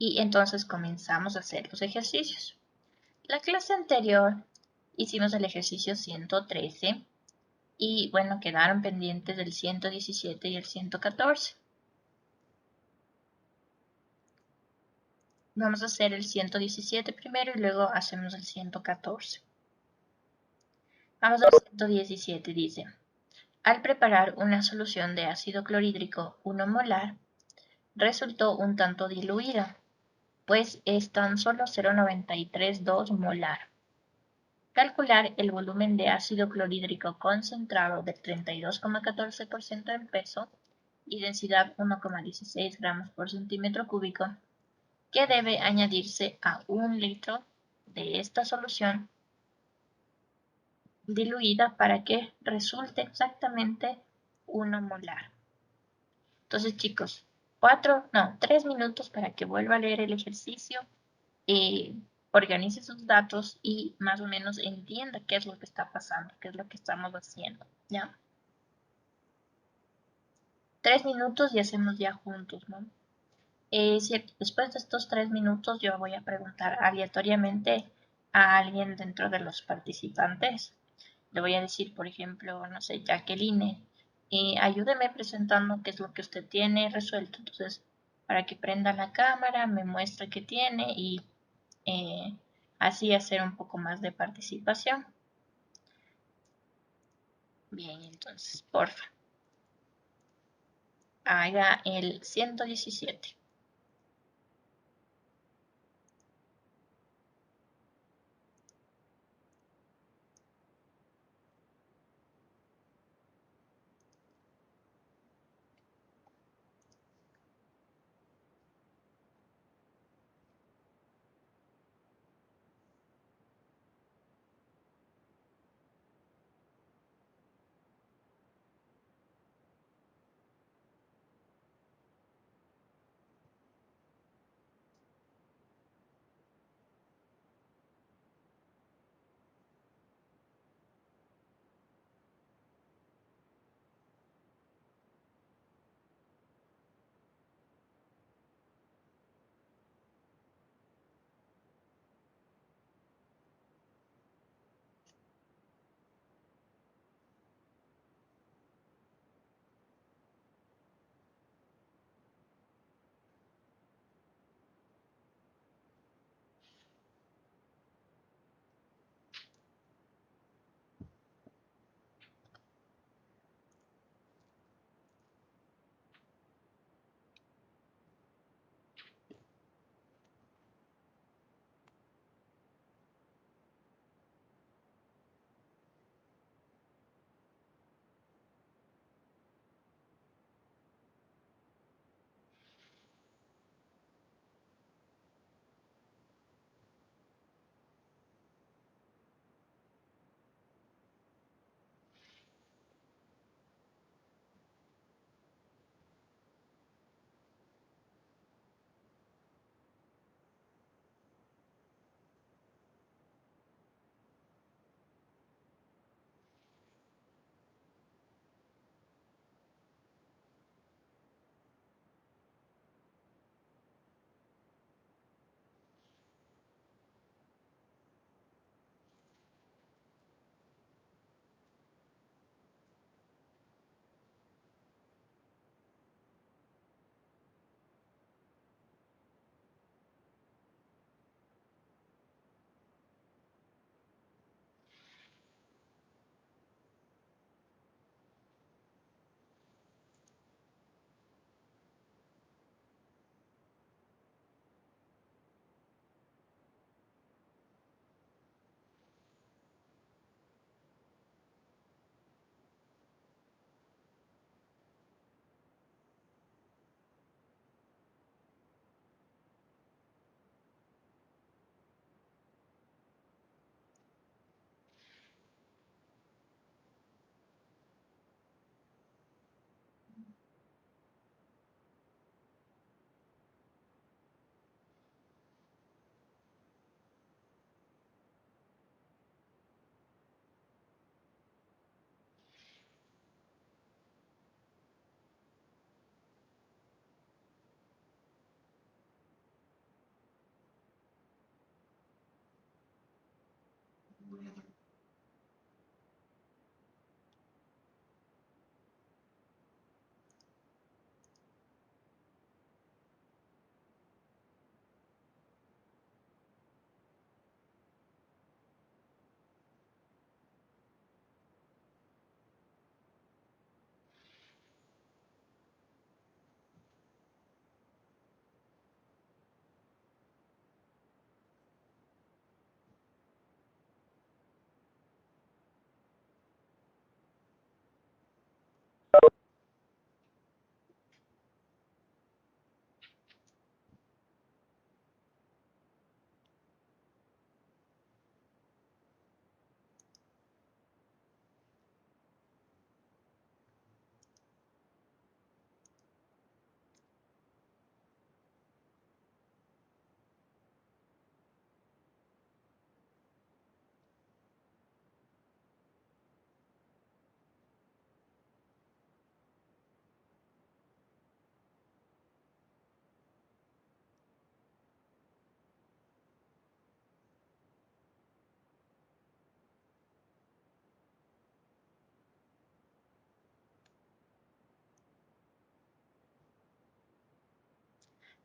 Y entonces comenzamos a hacer los ejercicios. La clase anterior hicimos el ejercicio 113 y bueno, quedaron pendientes del 117 y el 114. Vamos a hacer el 117 primero y luego hacemos el 114. Vamos al 117, dice. Al preparar una solución de ácido clorhídrico 1 molar, resultó un tanto diluida, pues es tan solo 0,932 molar. Calcular el volumen de ácido clorhídrico concentrado del 32,14% en peso y densidad 1,16 gramos por centímetro cúbico, que debe añadirse a 1 litro de esta solución diluida para que resulte exactamente 1 molar. Entonces, chicos, 3 minutos para que vuelva a leer el ejercicio, organice sus datos y más o menos entienda qué es lo que está pasando, qué es lo que estamos haciendo, ¿ya? 3 minutos y hacemos ya juntos, ¿no? Después de estos 3 minutos yo voy a preguntar aleatoriamente a alguien dentro de los participantes. Le voy a decir, por ejemplo, no sé, Jacqueline, ayúdeme presentando qué es lo que usted tiene resuelto. Entonces, para que prenda la cámara, me muestre qué tiene y así hacer un poco más de participación. Bien, entonces, porfa, haga el 117.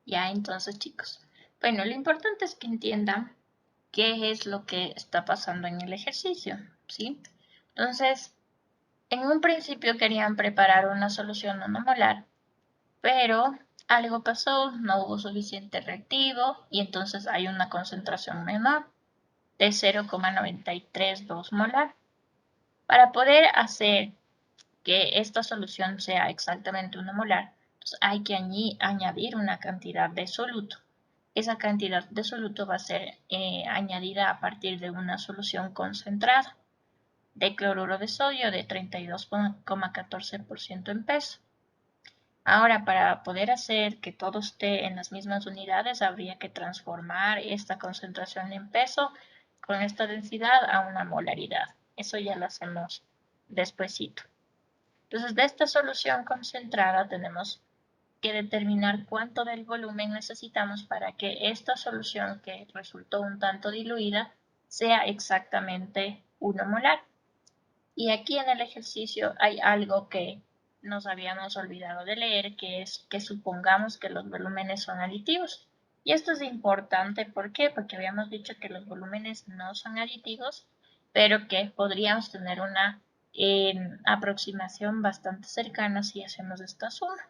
Ya, entonces, chicos. Bueno, lo importante es que entiendan qué es lo que está pasando en el ejercicio, ¿sí? Entonces, en un principio querían preparar una solución monomolar, pero algo pasó, no hubo suficiente reactivo y entonces hay una concentración menor de 0,932 molar. Para poder hacer que esta solución sea exactamente 1 molar, entonces hay que añadir una cantidad de soluto. Esa cantidad de soluto va a ser añadida a partir de una solución concentrada de cloruro de sodio de 32,14% en peso. Ahora, para poder hacer que todo esté en las mismas unidades, habría que transformar esta concentración en peso con esta densidad a una molaridad. Eso ya lo hacemos despuesito. Entonces, de esta solución concentrada tenemos que determinar cuánto del volumen necesitamos para que esta solución, que resultó un tanto diluida, sea exactamente 1 molar. Y aquí en el ejercicio hay algo que nos habíamos olvidado de leer, que es que supongamos que los volúmenes son aditivos. Y esto es importante, ¿por qué? Porque habíamos dicho que los volúmenes no son aditivos, pero que podríamos tener una aproximación bastante cercana si hacemos esta suma.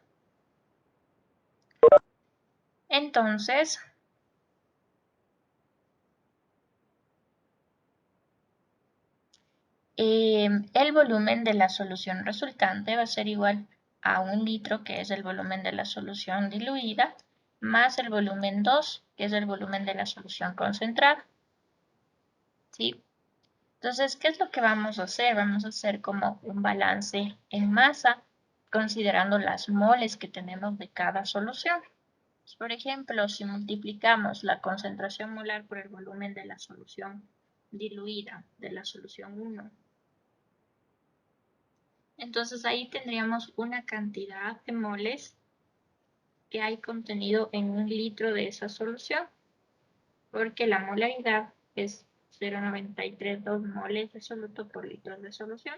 Entonces, el volumen de la solución resultante va a ser igual a 1 litro, que es el volumen de la solución diluida, más el volumen 2, que es el volumen de la solución concentrada. ¿Sí? Entonces, ¿qué es lo que vamos a hacer? Vamos a hacer como un balance en masa, considerando las moles que tenemos de cada solución. Por ejemplo, si multiplicamos la concentración molar por el volumen de la solución diluida de la solución 1, entonces ahí tendríamos una cantidad de moles que hay contenido en 1 litro de esa solución, porque la molaridad es 0,932 moles de soluto por litro de solución.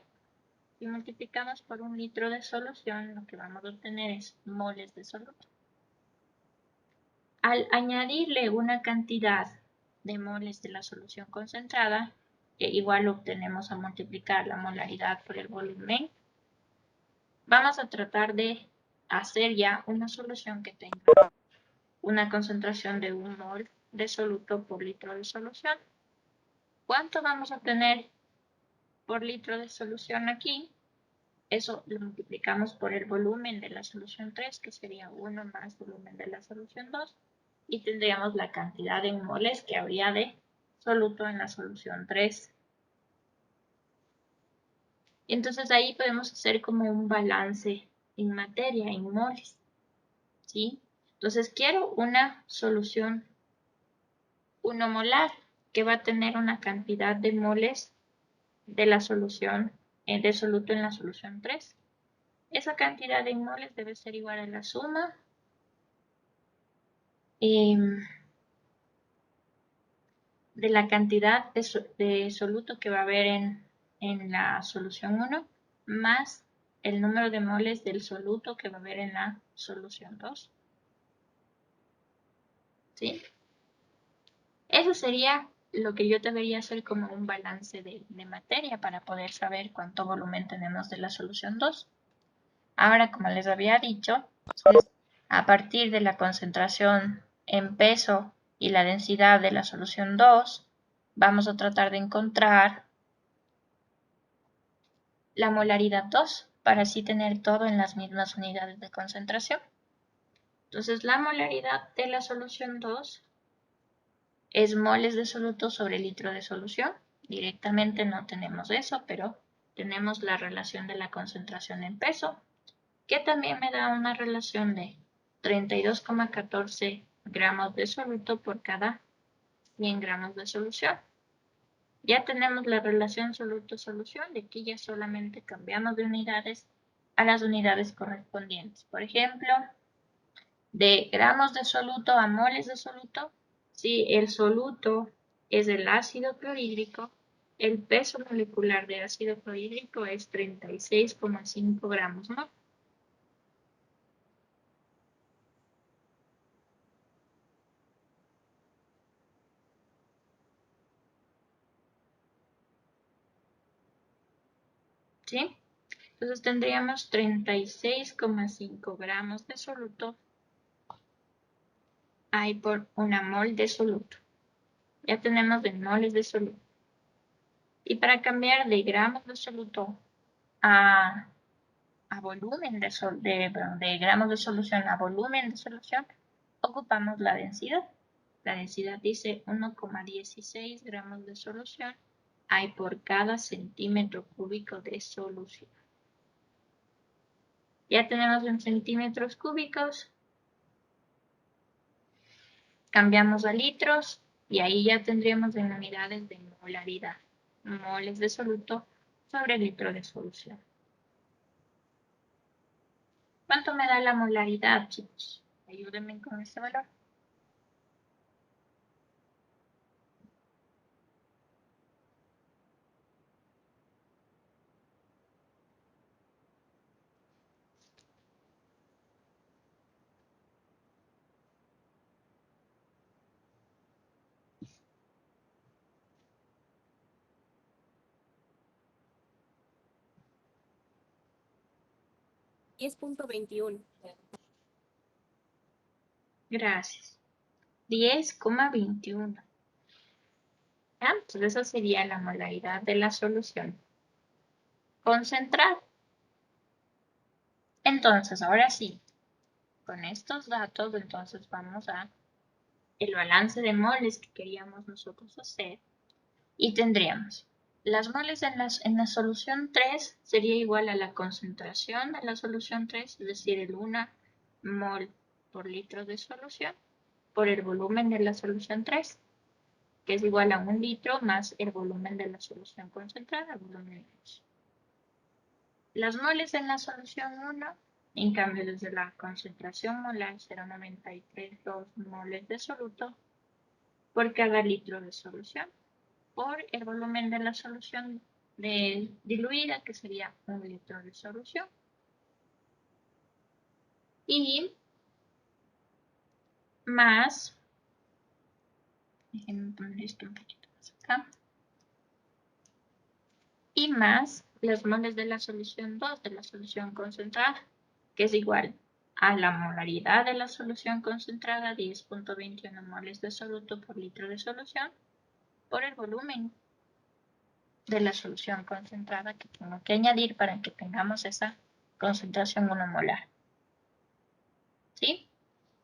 Si multiplicamos por 1 litro de solución, lo que vamos a obtener es moles de soluto. Al añadirle una cantidad de moles de la solución concentrada, que igual obtenemos a multiplicar la molaridad por el volumen, vamos a tratar de hacer ya una solución que tenga una concentración de 1 mol de soluto por litro de solución. ¿Cuánto vamos a tener por litro de solución aquí? Eso lo multiplicamos por el volumen de la solución 3, que sería 1 más volumen de la solución 2, y tendríamos la cantidad en moles que habría de soluto en la solución 3. Y entonces ahí podemos hacer como un balance en materia, en moles, ¿sí? Entonces quiero una solución 1 molar que va a tener una cantidad de moles de la solución de soluto en la solución 3. Esa cantidad de moles debe ser igual a la suma de la cantidad de soluto que va a haber en la solución 1 más el número de moles del soluto que va a haber en la solución 2. ¿Sí? Eso sería lo que yo debería hacer como un balance de materia para poder saber cuánto volumen tenemos de la solución 2. Ahora, como les había dicho, pues, a partir de la concentración en peso y la densidad de la solución 2, vamos a tratar de encontrar la molaridad 2 para así tener todo en las mismas unidades de concentración. Entonces, la molaridad de la solución 2 es moles de soluto sobre litro de solución. Directamente no tenemos eso, pero tenemos la relación de la concentración en peso, que también me da una relación de 32,14 gramos de soluto por cada 100 gramos de solución. Ya tenemos la relación soluto-solución, de aquí ya solamente cambiamos de unidades a las unidades correspondientes. Por ejemplo, de gramos de soluto a moles de soluto, si el soluto es el ácido clorhídrico, el peso molecular de ácido clorhídrico es 36,5 gramos, ¿no? ¿sí? Entonces tendríamos 36,5 gramos de soluto hay por una mol de soluto. Ya tenemos de moles de soluto. Y para cambiar de gramos de soluto a volumen de gramos de solución a volumen de solución, ocupamos la densidad. La densidad dice 1,16 gramos de solución hay por cada centímetro cúbico de solución. Ya tenemos en centímetros cúbicos. Cambiamos a litros y ahí ya tendríamos en unidades de molaridad. Moles de soluto sobre litro de solución. ¿Cuánto me da la molaridad, chicos? Ayúdenme con este valor. $10.21. Gracias. 10,21. Entonces esa sería la molaridad de la solución concentrada. Entonces, ahora sí, con estos datos, entonces vamos a el balance de moles que queríamos nosotros hacer y tendríamos las moles en la solución 3 sería igual a la concentración de la solución 3, es decir, el 1 mol por litro de solución por el volumen de la solución 3, que es igual a 1 litro más el volumen de la solución concentrada, volumen 2. Las moles en la solución 1, en cambio desde la concentración molar 0,932 moles de soluto por cada litro de solución, por el volumen de la solución diluida, que sería 1 litro de solución. Y más, déjenme poner esto un poquito más acá, y más los moles de la solución 2, de la solución concentrada, que es igual a la molaridad de la solución concentrada, 10,21 moles de soluto por litro de solución, por el volumen de la solución concentrada que tengo que añadir para que tengamos esa concentración 1 molar. ¿Sí?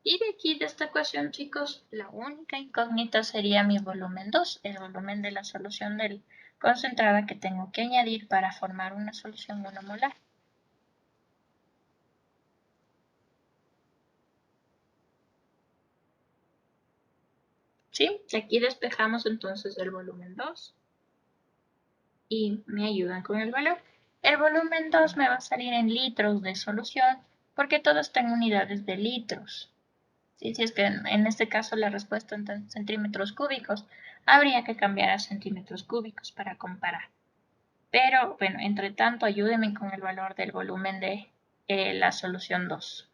Y de aquí, de esta ecuación, chicos, la única incógnita sería mi volumen 2, el volumen de la solución concentrada que tengo que añadir para formar una solución 1 molar. ¿Sí? Aquí despejamos entonces el volumen 2 y me ayudan con el valor. El volumen 2 me va a salir en litros de solución porque todo está en unidades de litros. ¿Sí? Si es que en este caso la respuesta en centímetros cúbicos, habría que cambiar a centímetros cúbicos para comparar. Pero bueno, entre tanto, ayúdenme con el valor del volumen de la solución 2.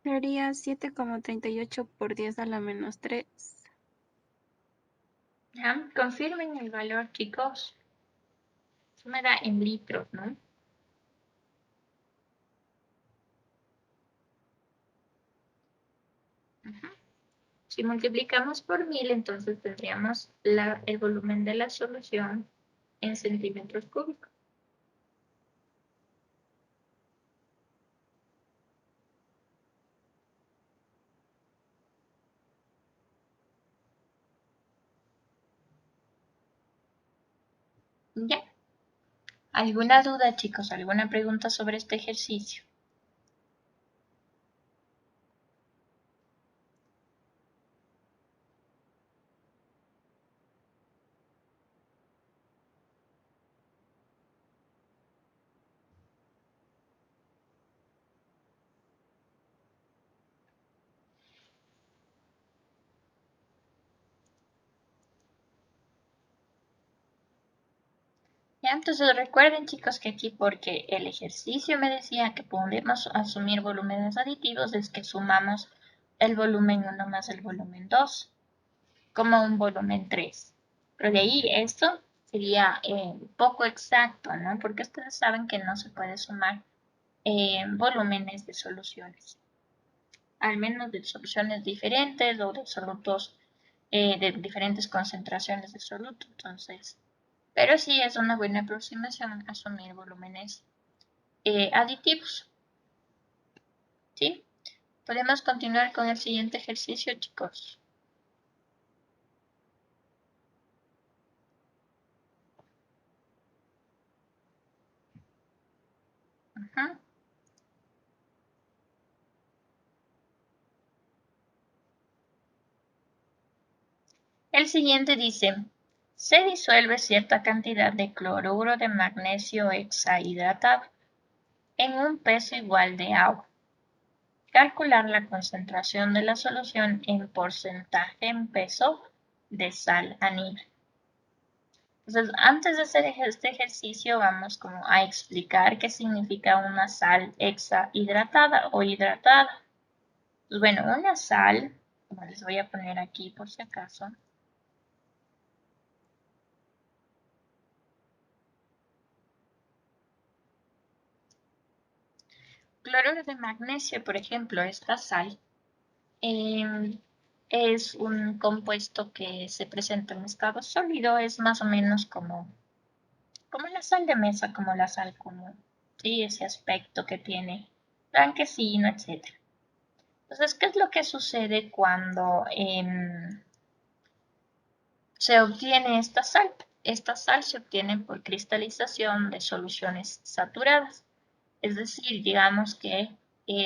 Sería 7,38 por 10 a la menos 3. ¿Ya? Confirmen el valor, chicos. Eso me da en litros, ¿no? Ujú. Si multiplicamos por 1000, entonces tendríamos el volumen de la solución en centímetros cúbicos. ¿Ya? ¿Alguna duda, chicos? ¿Alguna pregunta sobre este ejercicio? Ya, entonces recuerden, chicos, que aquí porque el ejercicio me decía que podemos asumir volúmenes aditivos es que sumamos el volumen 1 más el volumen 2 como un volumen 3. Pero de ahí esto sería poco exacto, ¿no? Porque ustedes saben que no se puede sumar volúmenes de soluciones, al menos de soluciones diferentes o de solutos de diferentes concentraciones de soluto. Entonces, pero sí es una buena aproximación asumir volúmenes aditivos. ¿Sí? Podemos continuar con el siguiente ejercicio, chicos. Ajá. El siguiente dice, se disuelve cierta cantidad de cloruro de magnesio hexahidratado en un peso igual de agua. Calcular la concentración de la solución en porcentaje en peso de sal anhidra. Entonces, antes de hacer este ejercicio, vamos como a explicar qué significa una sal hexahidratada o hidratada. Pues bueno, una sal, como les voy a poner aquí por si acaso, cloruro de magnesio, por ejemplo, esta sal, es un compuesto que se presenta en estado sólido, es más o menos como la sal de mesa, como la sal común, ¿sí? Ese aspecto que tiene blanquecino, etc. Entonces, ¿qué es lo que sucede cuando se obtiene esta sal? Esta sal se obtiene por cristalización de soluciones saturadas. Es decir, digamos que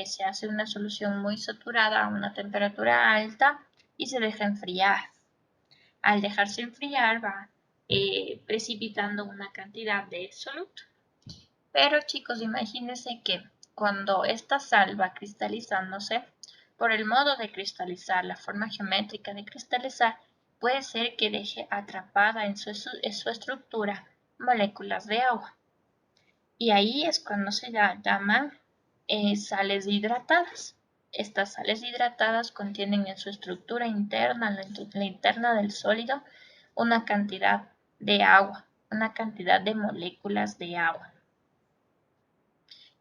se hace una solución muy saturada a una temperatura alta y se deja enfriar. Al dejarse enfriar va precipitando una cantidad de soluto. Pero chicos, imagínense que cuando esta sal va cristalizándose, por el modo de cristalizar, la forma geométrica de cristalizar, puede ser que deje atrapada en su estructura moléculas de agua. Y ahí es cuando se llaman sales hidratadas. Estas sales hidratadas contienen en su estructura interna, la interna del sólido, una cantidad de agua, una cantidad de moléculas de agua.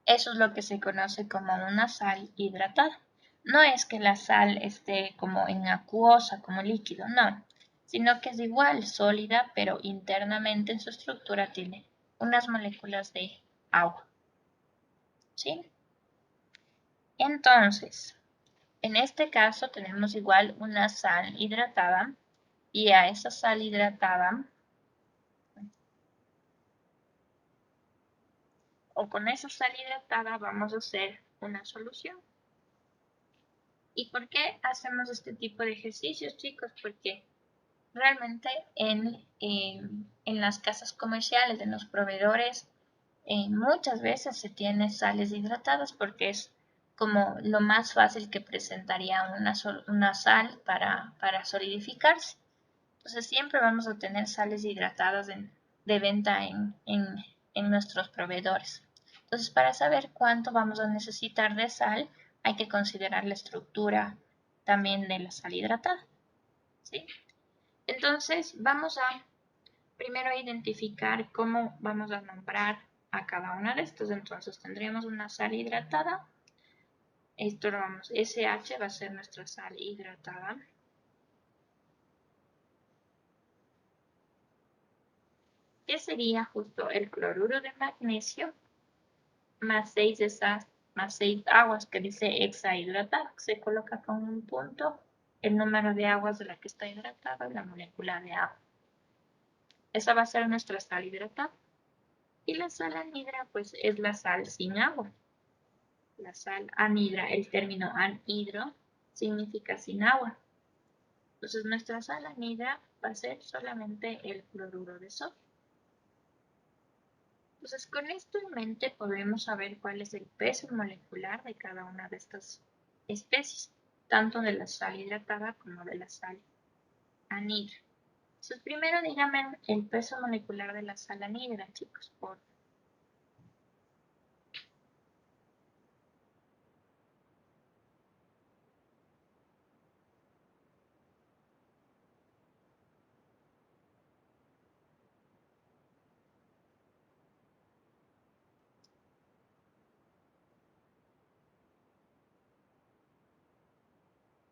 Eso es lo que se conoce como una sal hidratada. No es que la sal esté como en acuosa, como líquido, no, sino que es igual, sólida, pero internamente en su estructura tiene unas moléculas de agua. ¿Sí? Entonces, en este caso tenemos igual una sal hidratada y a esa sal hidratada o con esa sal hidratada vamos a hacer una solución. ¿Y por qué hacemos este tipo de ejercicios, chicos? Porque realmente en las casas comerciales, en los proveedores, muchas veces se tiene sales hidratadas porque es como lo más fácil que presentaría una sal para solidificarse. Entonces siempre vamos a tener sales hidratadas de venta en nuestros proveedores. Entonces para saber cuánto vamos a necesitar de sal, hay que considerar la estructura también de la sal hidratada, ¿sí? Entonces, vamos a primero identificar cómo vamos a nombrar a cada una de estos. Entonces, tendríamos una sal hidratada. Esto lo vamos, SH va a ser nuestra sal hidratada. Que sería justo el cloruro de magnesio más 6 de esas, más 6 aguas que dice hexahidratada. Se coloca con un punto el número de aguas de la que está hidratada y la molécula de agua. Esa va a ser nuestra sal hidratada. Y la sal anhidra, pues es la sal sin agua. La sal anhidra, el término anhidro, significa sin agua. Entonces nuestra sal anhidra va a ser solamente el cloruro de sodio. Entonces con esto en mente podemos saber cuál es el peso molecular de cada una de estas especies, tanto de la sal hidratada como de la sal anhidra. Entonces primero díganme el peso molecular de la sal anhidra, chicos, por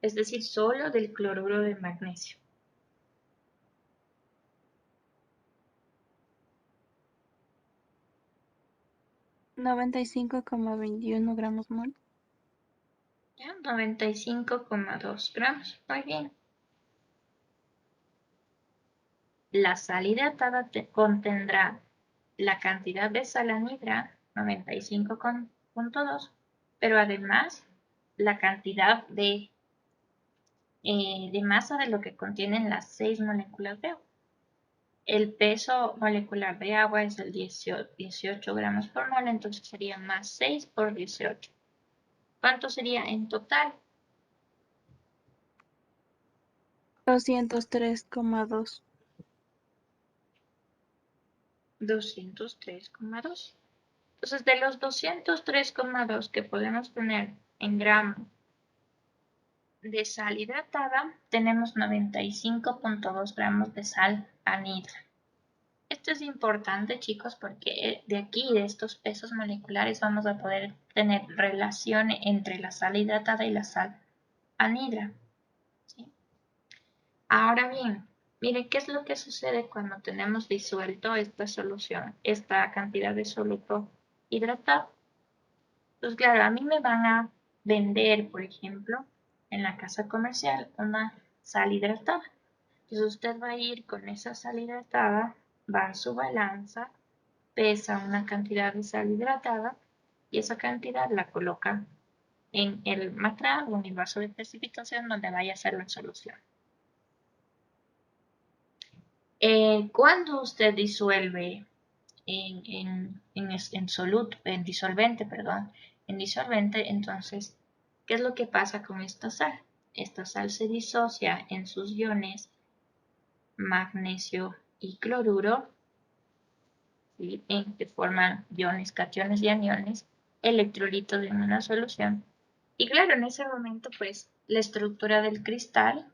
es decir, solo del cloruro de magnesio. $95,21 gramos mol. ¿Ya? 95,2 gramos. Muy bien. La sal hidratada contendrá la cantidad de sal anhidra, 95,2, pero además la cantidad de masa de lo que contienen las 6 moléculas de agua. El peso molecular de agua es el 18 gramos por mol, entonces sería más 6 por 18. ¿Cuánto sería en total? 203,2. 203,2. Entonces, de los 203,2 que podemos tener en gramos de sal hidratada, tenemos 95,2 gramos de sal anhidra. Esto es importante, chicos, porque de aquí, de estos pesos moleculares, vamos a poder tener relación entre la sal hidratada y la sal anhidra, ¿sí? Ahora bien, miren, ¿qué es lo que sucede cuando tenemos disuelto esta solución, esta cantidad de soluto hidratado? Pues claro, a mí me van a vender, por ejemplo, en la casa comercial una sal hidratada. Entonces usted va a ir con esa sal hidratada, va a su balanza, pesa una cantidad de sal hidratada y esa cantidad la coloca en el matraz o en el vaso de precipitación donde vaya a hacer la solución. Cuando usted disuelve en disolvente, entonces, ¿qué es lo que pasa con esta sal? Esta sal se disocia en sus iones magnesio y cloruro, ¿sí? En que forman iones, cationes y aniones, electrolitos en una solución. Y claro, en ese momento, pues, la estructura del cristal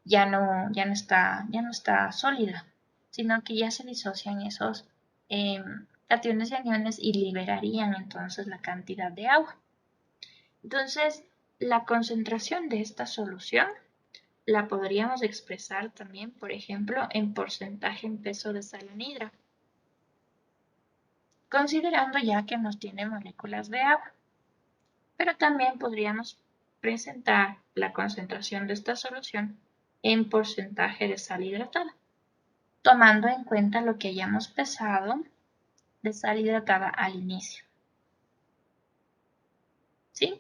ya no está sólida, sino que ya se disocian esos cationes y aniones y liberarían entonces la cantidad de agua. Entonces, la concentración de esta solución la podríamos expresar también, por ejemplo, en porcentaje en peso de sal anhidra, considerando ya que nos tiene moléculas de agua. Pero también podríamos presentar la concentración de esta solución en porcentaje de sal hidratada, tomando en cuenta lo que hayamos pesado de sal hidratada al inicio. ¿Sí?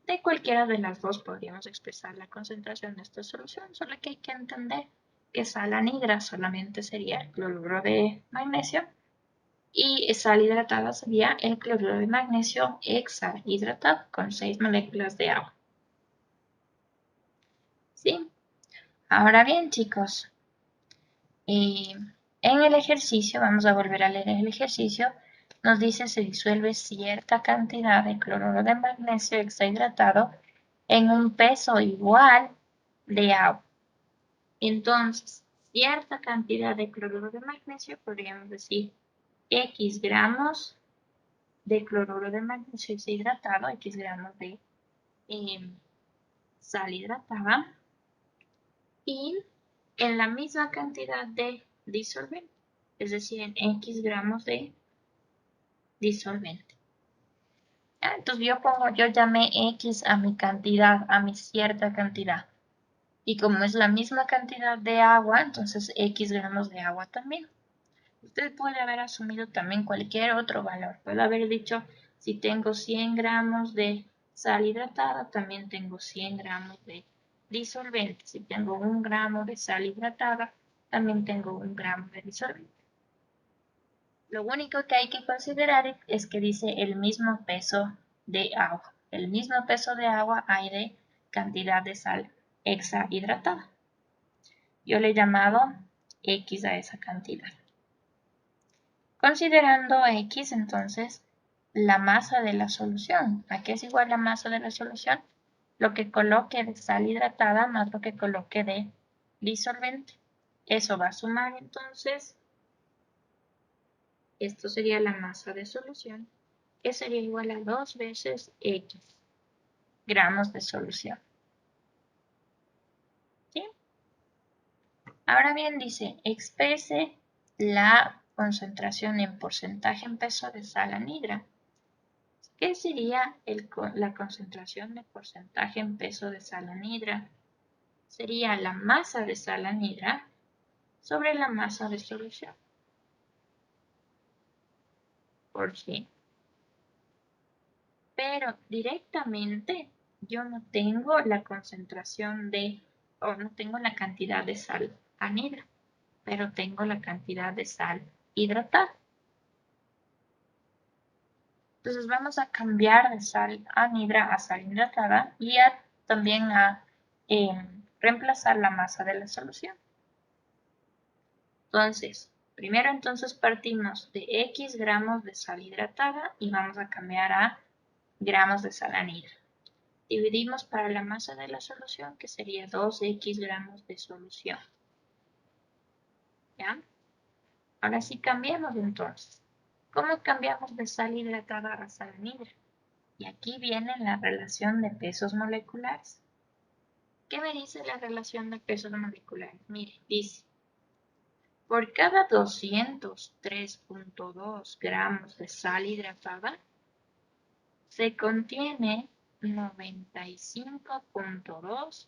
De cualquiera de las dos podríamos expresar la concentración de esta solución, solo que hay que entender que sal anhidra solamente sería el cloruro de magnesio y sal hidratada sería el cloruro de magnesio hexahidratado con 6 moléculas de agua. ¿Sí? Ahora bien, chicos, en el ejercicio, vamos a volver a leer el ejercicio, nos dice se disuelve cierta cantidad de cloruro de magnesio hexahidratado en un peso igual de agua. Entonces, cierta cantidad de cloruro de magnesio, podríamos decir X gramos de cloruro de magnesio hexahidratado, X gramos de sal hidratada, y en la misma cantidad de disolvente, es decir, en X gramos de disolvente. Entonces yo llamé X a mi cantidad, a mi cierta cantidad. Y como es la misma cantidad de agua, entonces X gramos de agua también. Usted puede haber asumido también cualquier otro valor. Puede haber dicho, si tengo 100 gramos de sal hidratada, también tengo 100 gramos de disolvente. Si tengo 1 gramo de sal hidratada, también tengo 1 gramo de disolvente. Lo único que hay que considerar es que dice el mismo peso de agua. El mismo peso de agua hay de cantidad de sal hexahidratada. Yo le he llamado X a esa cantidad. Considerando X, entonces, la masa de la solución. ¿A qué es igual la masa de la solución? Lo que coloque de sal hidratada más lo que coloque de disolvente. Eso va a sumar entonces, esto sería la masa de solución, que sería igual a 2 veces X gramos de solución. ¿Sí? Ahora bien, dice, exprese la concentración en porcentaje en peso de sal anhidra. ¿Qué sería la concentración de porcentaje en peso de sal anhidra? Sería la masa de sal anhidra sobre la masa de solución. Por sí. Pero directamente yo no tengo la concentración o no tengo la cantidad de sal anhidra, pero tengo la cantidad de sal hidratada. Entonces vamos a cambiar de sal anhidra a sal hidratada y también a reemplazar la masa de la solución. Entonces, primero entonces partimos de X gramos de sal hidratada y vamos a cambiar a gramos de sal anhidra. Dividimos para la masa de la solución, que sería 2X gramos de solución. ¿Ya? Ahora sí cambiamos entonces. ¿Cómo cambiamos de sal hidratada a sal anhidra? Y aquí viene la relación de pesos moleculares. ¿Qué me dice la relación de pesos moleculares? Mire, dice, por cada 203.2 gramos de sal hidratada, se contiene 95.2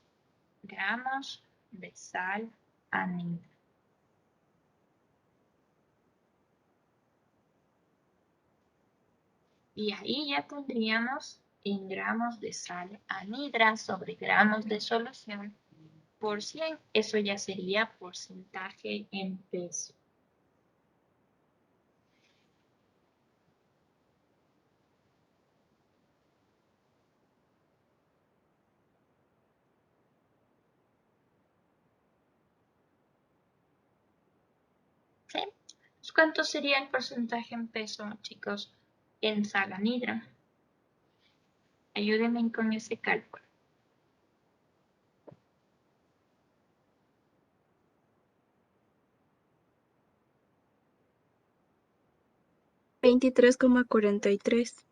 gramos de sal anhidra. Y ahí ya tendríamos en gramos de sal anhidra sobre gramos de solución por 100. Eso ya sería porcentaje en peso. ¿Sí? ¿Cuánto sería el porcentaje en peso, chicos, en sal anhidra? Ayúdenme con ese cálculo. 23,43.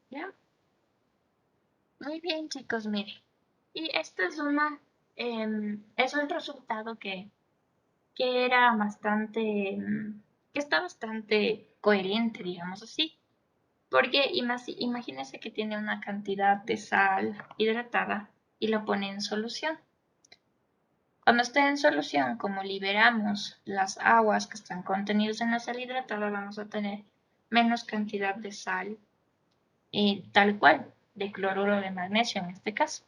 ¿Ya? Muy bien, chicos, miren. Y esta es es un resultado que era bastante, que está bastante coherente, digamos así. Porque imagínense que tiene una cantidad de sal hidratada y lo pone en solución. Cuando esté en solución, como liberamos las aguas que están contenidas en la sal hidratada, vamos a tener menos cantidad de sal, tal cual, de cloruro de magnesio en este caso.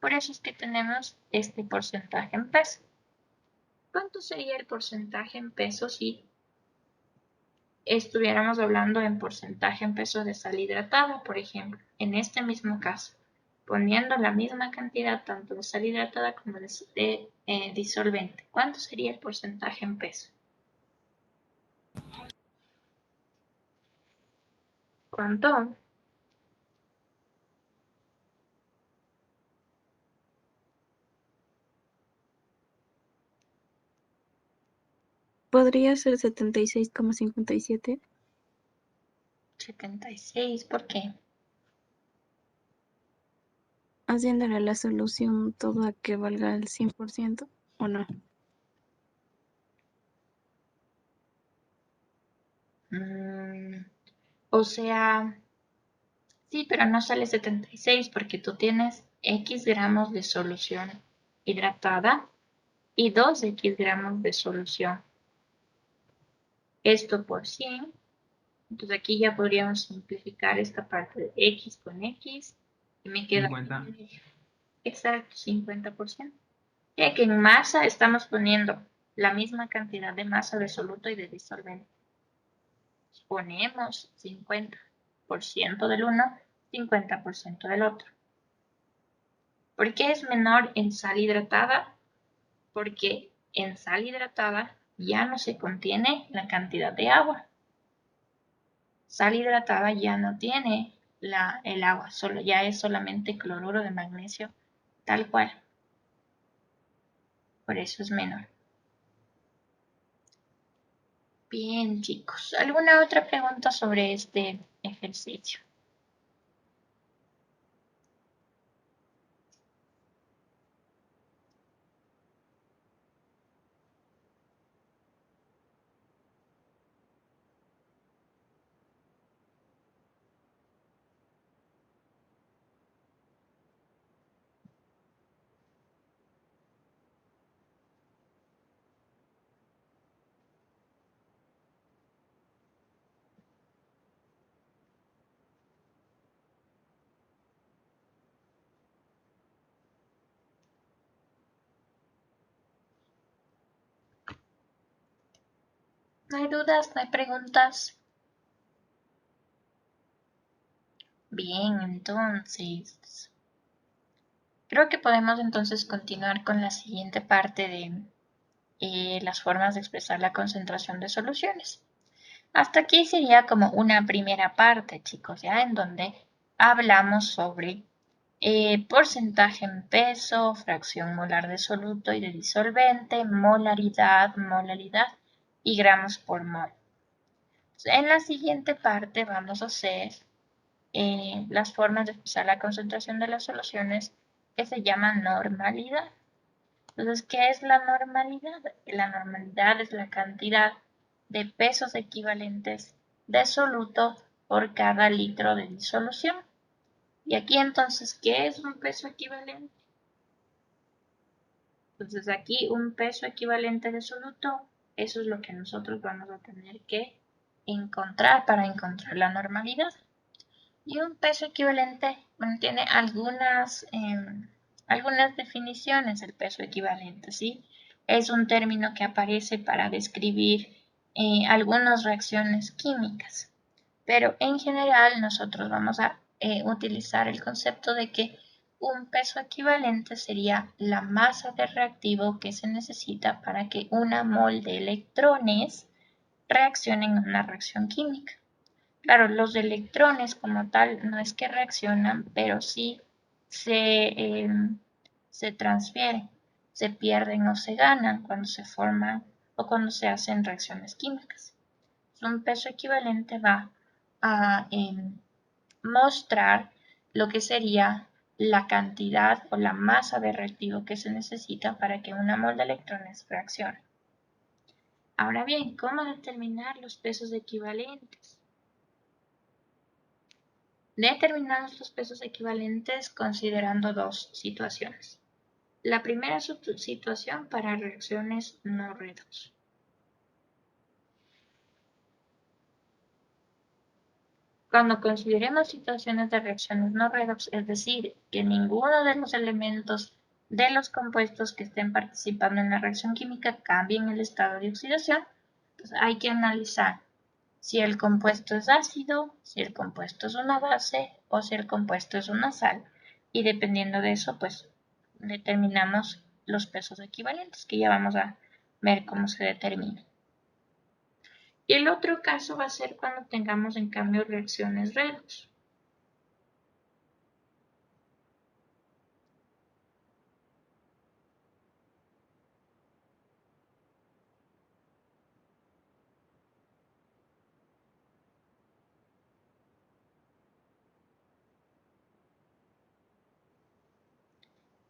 Por eso es que tenemos este porcentaje en peso. ¿Cuánto sería el porcentaje en peso si estuviéramos hablando en porcentaje en peso de sal hidratada, por ejemplo, en este mismo caso? poniendo la misma cantidad tanto de sal hidratada como de disolvente. ¿Cuánto sería el porcentaje en peso? ¿Cuánto? Podría ser 76,57. 76, ¿por qué? Haciéndole la solución toda que valga el 100% o no. O sea, sí, pero no sale 76 porque tú tienes X gramos de solución hidratada y 2X gramos de solución. Esto por 100. Entonces aquí ya podríamos simplificar esta parte de X con X y me queda 50. exacto 50%. Ya que en masa estamos poniendo la misma cantidad de masa de soluto y de disolvente. Ponemos 50% del uno, 50% del otro. ¿Por qué es menor en sal hidratada? Porque en sal hidratada ya no se contiene la cantidad de agua. Sal hidratada ya no tiene el agua, ya es solamente cloruro de magnesio tal cual. Por eso es menor. Bien, chicos. ¿Alguna otra pregunta sobre este ejercicio? ¿No hay dudas? ¿No hay preguntas? Bien, entonces, creo que podemos entonces continuar con la siguiente parte de las formas de expresar la concentración de soluciones. Hasta aquí sería como una primera parte, chicos, ya en donde hablamos sobre porcentaje en peso, fracción molar de soluto y de disolvente, molaridad, molalidad y gramos por mol. En la siguiente parte vamos a hacer las formas de expresar la concentración de las soluciones que se llaman normalidad. Entonces, ¿qué es la normalidad? La normalidad es la cantidad de pesos equivalentes de soluto por cada litro de disolución. Y aquí entonces, ¿qué es un peso equivalente? Entonces aquí un peso equivalente de soluto, eso es lo que nosotros vamos a tener que encontrar para encontrar la normalidad. Y un peso equivalente tiene algunas definiciones, el peso equivalente, ¿sí? Es un término que aparece para describir algunas reacciones químicas. Pero en general nosotros vamos a utilizar el concepto de que un peso equivalente sería la masa de reactivo que se necesita para que una mol de electrones reaccione en una reacción química. Claro, los electrones como tal no es que reaccionan, pero sí se transfieren, se pierden o se ganan cuando se forman o cuando se hacen reacciones químicas. Un peso equivalente va a mostrar lo que sería la cantidad o la masa de reactivo que se necesita para que una mol de electrones reaccione. Ahora bien, ¿cómo determinar los pesos equivalentes? Determinamos los pesos equivalentes considerando dos situaciones. La primera situación para reacciones no redox. Cuando consideremos situaciones de reacciones no redox, es decir, que ninguno de los elementos de los compuestos que estén participando en la reacción química cambien el estado de oxidación, pues hay que analizar si el compuesto es ácido, si el compuesto es una base o si el compuesto es una sal y dependiendo de eso, pues determinamos los pesos equivalentes, que ya vamos a ver cómo se determina. Y el otro caso va a ser cuando tengamos en cambio reacciones redox.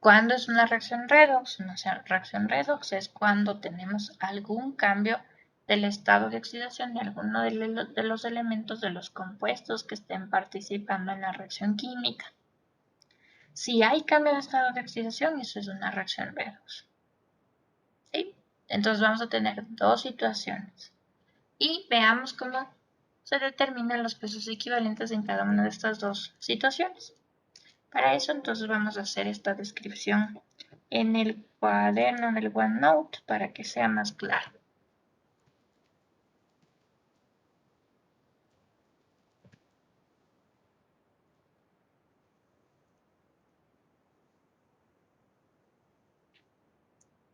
¿Cuándo es una reacción redox? Una reacción redox es cuando tenemos algún cambio del estado de oxidación de alguno de los elementos de los compuestos que estén participando en la reacción química. Si hay cambio de estado de oxidación, eso es una reacción redox. ¿Sí? Entonces vamos a tener dos situaciones. Y veamos cómo se determinan los pesos equivalentes en cada una de estas dos situaciones. Para eso entonces vamos a hacer esta descripción en el cuaderno del OneNote para que sea más claro.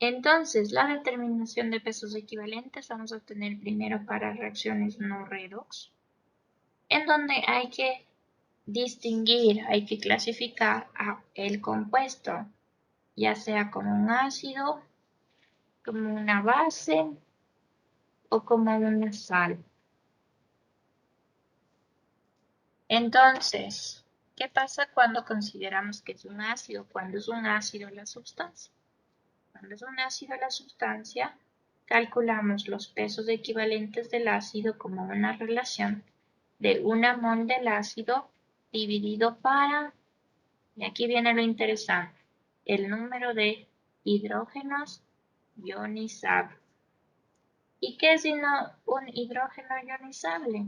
Entonces, la determinación de pesos equivalentes vamos a tener primero para reacciones no redox, en donde hay que distinguir, hay que clasificar el compuesto, ya sea como un ácido, como una base o como una sal. Entonces, ¿qué pasa cuando consideramos que es un ácido? Cuando es un ácido la sustancia. Cuando es un ácido la sustancia, calculamos los pesos equivalentes del ácido como una relación de 1 mol del ácido dividido para, y aquí viene lo interesante, el número de hidrógenos ionizables. ¿Y qué es un hidrógeno ionizable?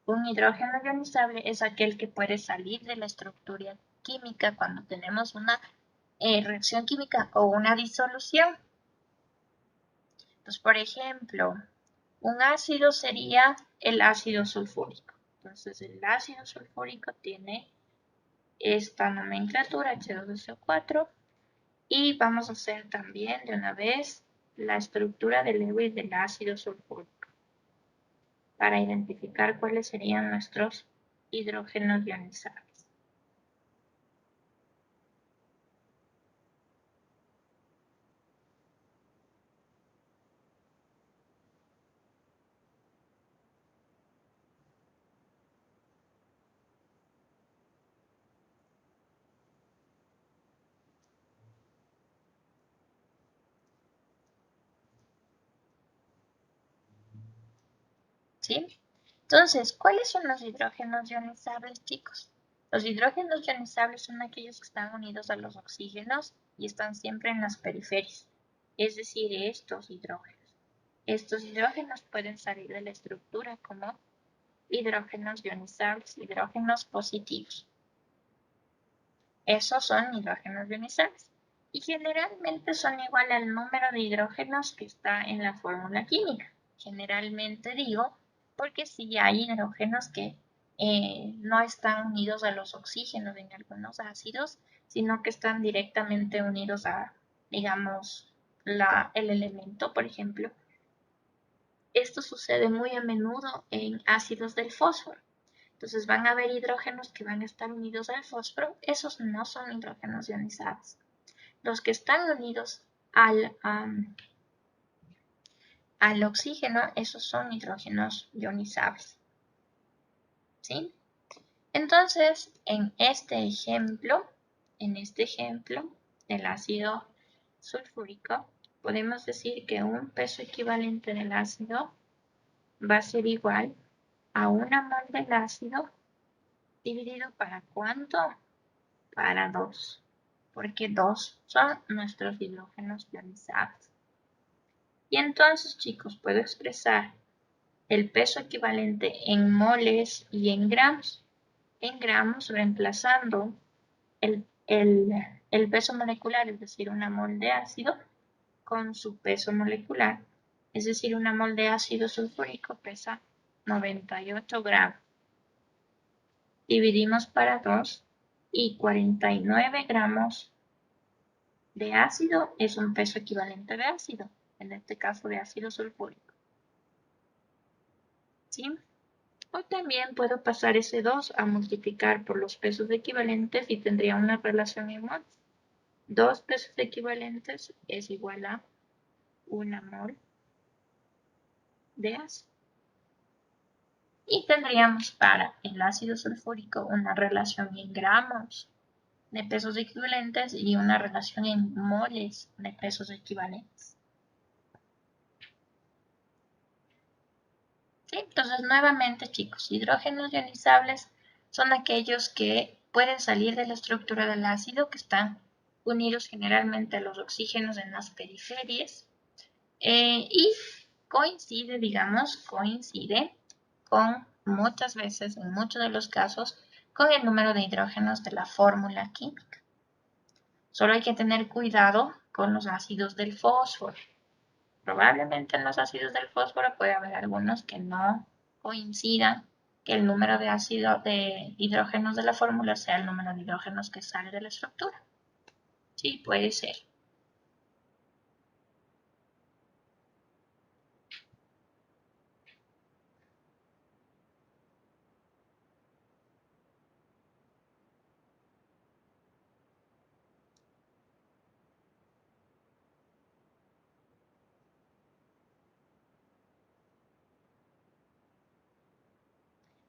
Un hidrógeno ionizable es aquel que puede salir de la estructura química cuando tenemos una reacción química o una disolución. Entonces, por ejemplo, un ácido sería el ácido sulfúrico. Entonces, el ácido sulfúrico tiene esta nomenclatura H2SO4 y vamos a hacer también de una vez la estructura de Lewis del ácido sulfúrico para identificar cuáles serían nuestros hidrógenos ionizables. ¿Sí? Entonces, ¿cuáles son los hidrógenos ionizables, chicos? Los hidrógenos ionizables son aquellos que están unidos a los oxígenos y están siempre en las periferias, es decir, estos hidrógenos. Estos hidrógenos pueden salir de la estructura como hidrógenos ionizables, hidrógenos positivos. Esos son hidrógenos ionizables. Y generalmente son igual al número de hidrógenos que está en la fórmula química. Generalmente digo porque sí hay hidrógenos que no están unidos a los oxígenos en algunos ácidos, sino que están directamente unidos a, digamos, el elemento, por ejemplo. Esto sucede muy a menudo en ácidos del fósforo. Entonces van a haber hidrógenos que van a estar unidos al fósforo. Esos no son hidrógenos ionizados. Los que están unidos al oxígeno, esos son hidrógenos ionizables. ¿Sí? Entonces, en este ejemplo del ácido sulfúrico, podemos decir que un peso equivalente del ácido va a ser igual a 1 mol del ácido dividido para ¿cuánto? Para 2, porque 2 son nuestros hidrógenos ionizables. Y entonces, chicos, puedo expresar el peso equivalente en moles y en gramos. En gramos reemplazando el peso molecular, es decir, 1 mol de ácido, con su peso molecular. Es decir, 1 mol de ácido sulfúrico pesa 98 gramos. dividimos para 2 y 49 gramos de ácido es un peso equivalente de ácido, en este caso de ácido sulfúrico. ¿Sí? O también puedo pasar ese 2 a multiplicar por los pesos equivalentes y tendría una relación igual. 2 pesos equivalentes es igual a 1 mol de ácido. Y tendríamos para el ácido sulfúrico una relación en gramos de pesos equivalentes y una relación en moles de pesos equivalentes. ¿Sí? Entonces, nuevamente, chicos, hidrógenos ionizables son aquellos que pueden salir de la estructura del ácido, que están unidos generalmente a los oxígenos en las periferias y coincide, digamos, con muchas veces, en muchos de los casos, con el número de hidrógenos de la fórmula química. Solo hay que tener cuidado con los ácidos del fósforo. Probablemente en los ácidos del fósforo puede haber algunos que no coincidan que el número de hidrógenos de la fórmula sea el número de hidrógenos que sale de la estructura. Sí, puede ser.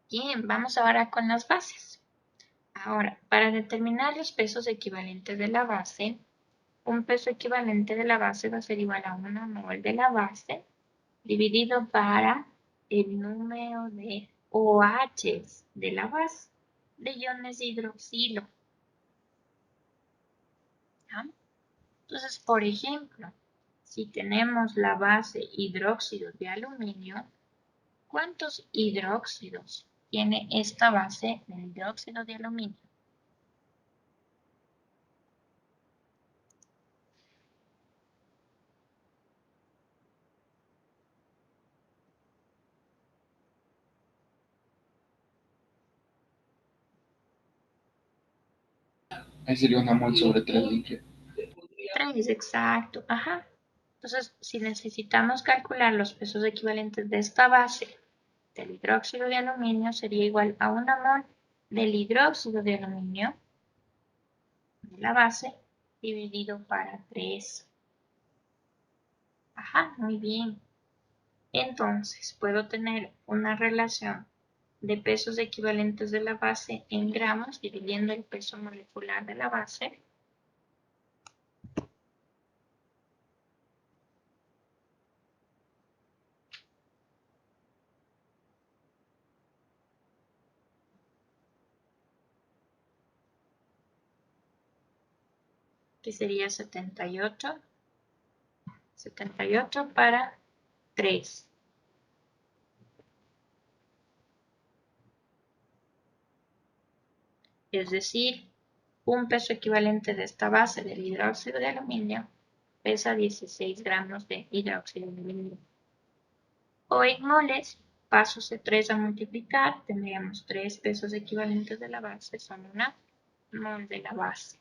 Bien, vamos ahora con las bases. Ahora, para determinar los pesos equivalentes de la base, un peso equivalente de la base va a ser igual a 1 mol de la base dividido para el número de OHs de la base de iones de hidroxilo. ¿Ya? Entonces, por ejemplo, si tenemos la base hidróxido de aluminio, ¿cuántos hidróxidos tiene esta base del hidróxido de aluminio? Ahí sería 1 mol sobre 3 líquido. 3, exacto. Ajá. Entonces, si necesitamos calcular los pesos equivalentes de esta base del hidróxido de aluminio, sería igual a 1 mol del hidróxido de aluminio de la base dividido para 3. Ajá, muy bien. Entonces, puedo tener una relación de pesos equivalentes de la base en gramos dividiendo el peso molecular de la base. Que sería 78 para 3. Es decir, un peso equivalente de esta base del hidróxido de aluminio pesa 16 gramos de hidróxido de aluminio. O en moles, paso ese 3 a multiplicar, tendríamos 3 pesos equivalentes de la base, son 1 mol de la base.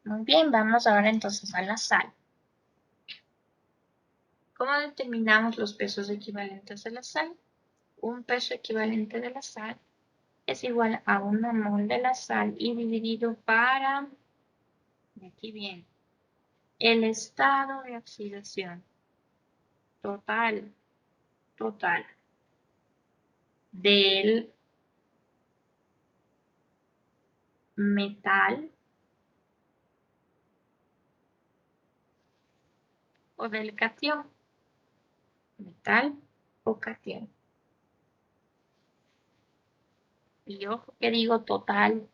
Muy bien, vamos ahora entonces a la sal. ¿Cómo determinamos los pesos equivalentes de la sal? Un peso equivalente de la sal es igual a 1 mol de la sal y dividido para, de aquí viene, el estado de oxidación total del metal o del catión. metal o cation. Y ojo que digo total,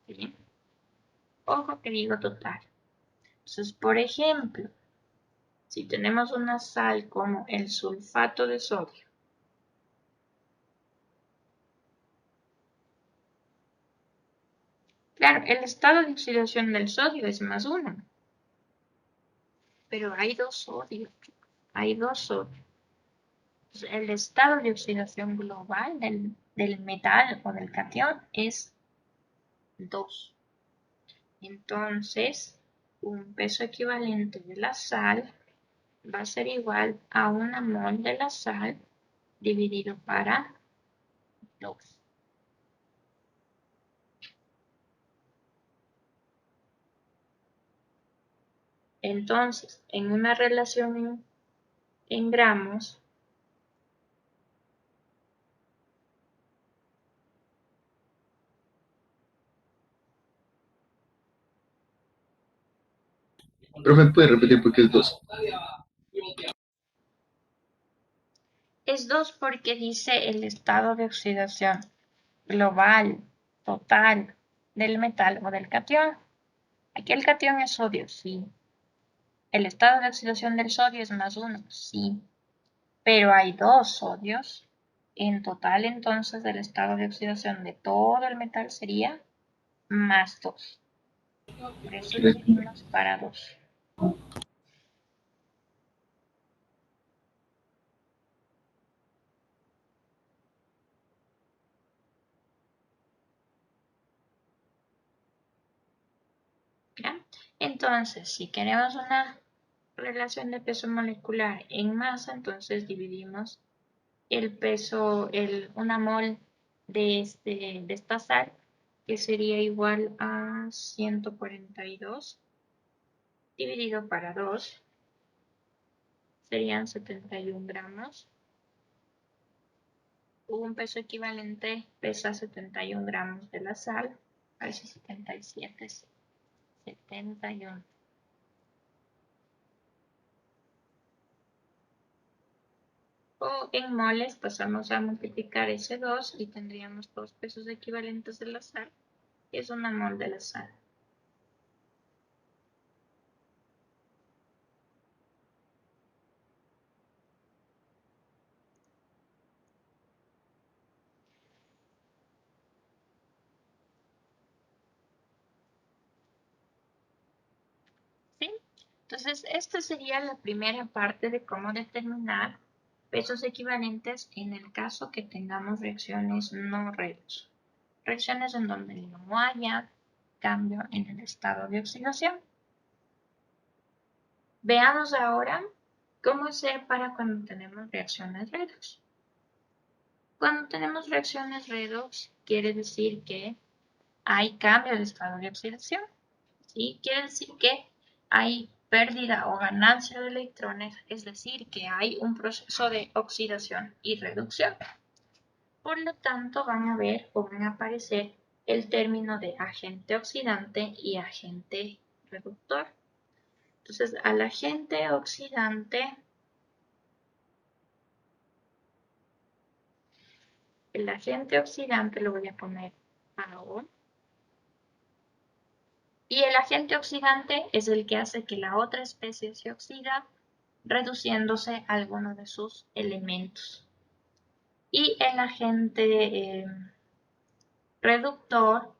¿sí? Ojo que digo total. Entonces, por ejemplo, si tenemos una sal como el sulfato de sodio, claro, el estado de oxidación del sodio es +1, pero hay 2 sodios, hay 2 sodios. Entonces, el estado de oxidación global del metal o del cation es 2. Entonces, un peso equivalente de la sal va a ser igual a 1 mol de la sal dividido para 2. Entonces, en una relación en gramos, Profe, ¿puede repetir por qué es 2? es 2 porque dice el estado de oxidación global, total, del metal o del cation. Aquí el cation es sodio, sí. El estado de oxidación del sodio es +1, sí. Pero hay 2 sodios. En total, entonces, el estado de oxidación de todo el metal sería +2. Por eso dividimos para 2. ¿Ya? Entonces, si queremos una relación de peso molecular en masa, entonces dividimos el peso, una mol de esta sal, que sería igual a 142, dividido para 2, serían 71 gramos. Un peso equivalente pesa 71 gramos de la sal, a ver si 77, 71. O en moles pasamos a multiplicar ese 2 y tendríamos 2 pesos equivalentes de la sal, que es 1 mol de la sal. ¿Sí? Entonces, esta sería la primera parte de cómo determinar pesos equivalentes en el caso que tengamos reacciones no redox. Reacciones en donde no haya cambio en el estado de oxidación. Veamos ahora cómo hacer para cuando tenemos reacciones redox. Cuando tenemos reacciones redox, quiere decir que hay cambio de estado de oxidación. ¿Sí? Quiere decir que hay pérdida o ganancia de electrones, es decir, que hay un proceso de oxidación y reducción. Por lo tanto, van a ver o van a aparecer el término de agente oxidante y agente reductor. Entonces, al agente oxidante, el agente oxidante lo voy a poner AO. Y el agente oxidante es el que hace que la otra especie se oxida, reduciéndose a alguno de sus elementos. Y el agente reductor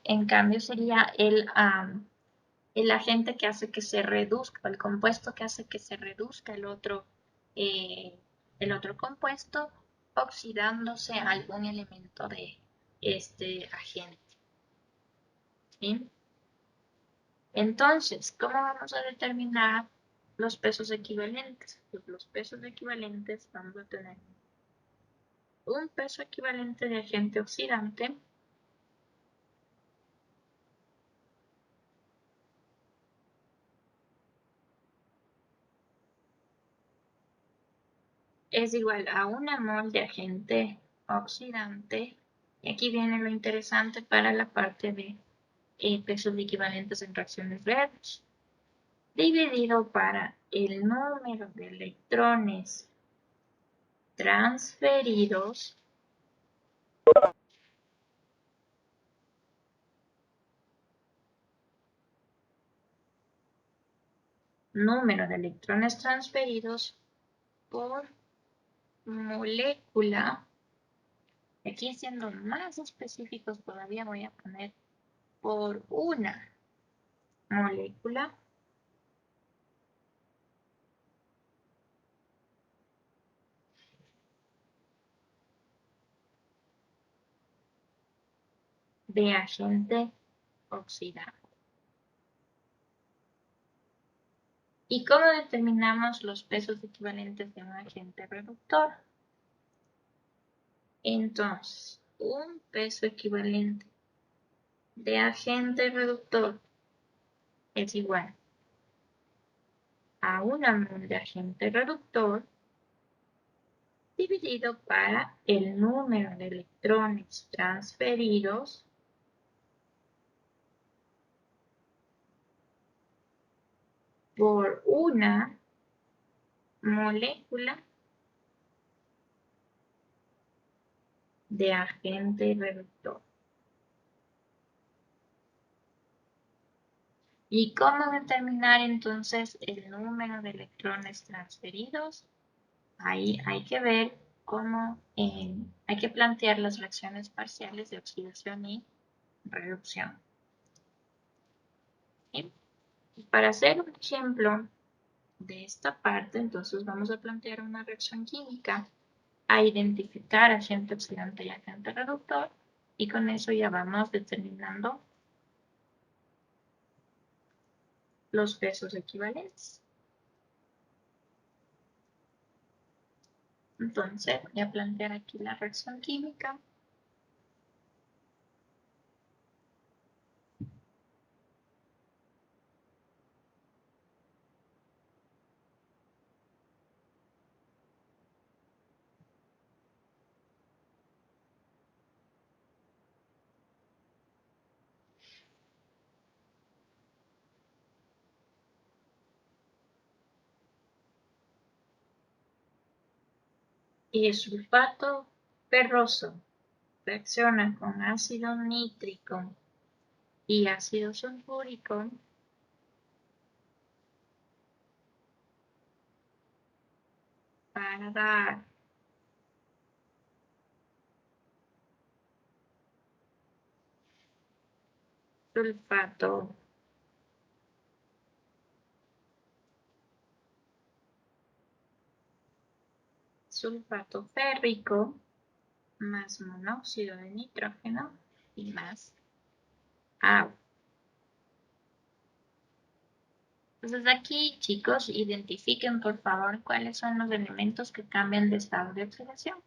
en cambio, sería el agente que hace que se reduzca, el compuesto que hace que se reduzca eh, el otro compuesto, oxidándose a algún elemento de este agente. ¿Sí? Entonces, ¿cómo vamos a determinar los pesos equivalentes? Pues los pesos equivalentes vamos a tener un peso equivalente de agente oxidante es igual a 1 mol de agente oxidante. Y aquí viene lo interesante para la parte de pesos equivalentes en reacciones reales. Dividido para el número de electrones transferidos por molécula. Aquí siendo más específicos todavía voy a poner por una molécula de agente oxidante. ¿Y cómo determinamos los pesos equivalentes de un agente reductor? Entonces, un peso equivalente de agente reductor es igual a 1 mol de agente reductor dividido para el número de electrones transferidos por una molécula de agente reductor. ¿Y cómo determinar entonces el número de electrones transferidos? Ahí hay que ver cómo hay que plantear las reacciones parciales de oxidación y reducción. ¿Sí? Para hacer un ejemplo de esta parte, entonces vamos a plantear una reacción química a identificar agente oxidante y agente reductor, y con eso ya vamos determinando los pesos equivalentes. Entonces voy a plantear aquí la reacción química. Y el sulfato ferroso reacciona con ácido nítrico y ácido sulfúrico para dar sulfato férrico más monóxido de nitrógeno y más agua. Entonces aquí, chicos, identifiquen por favor cuáles son los elementos que cambian de estado de oxidación.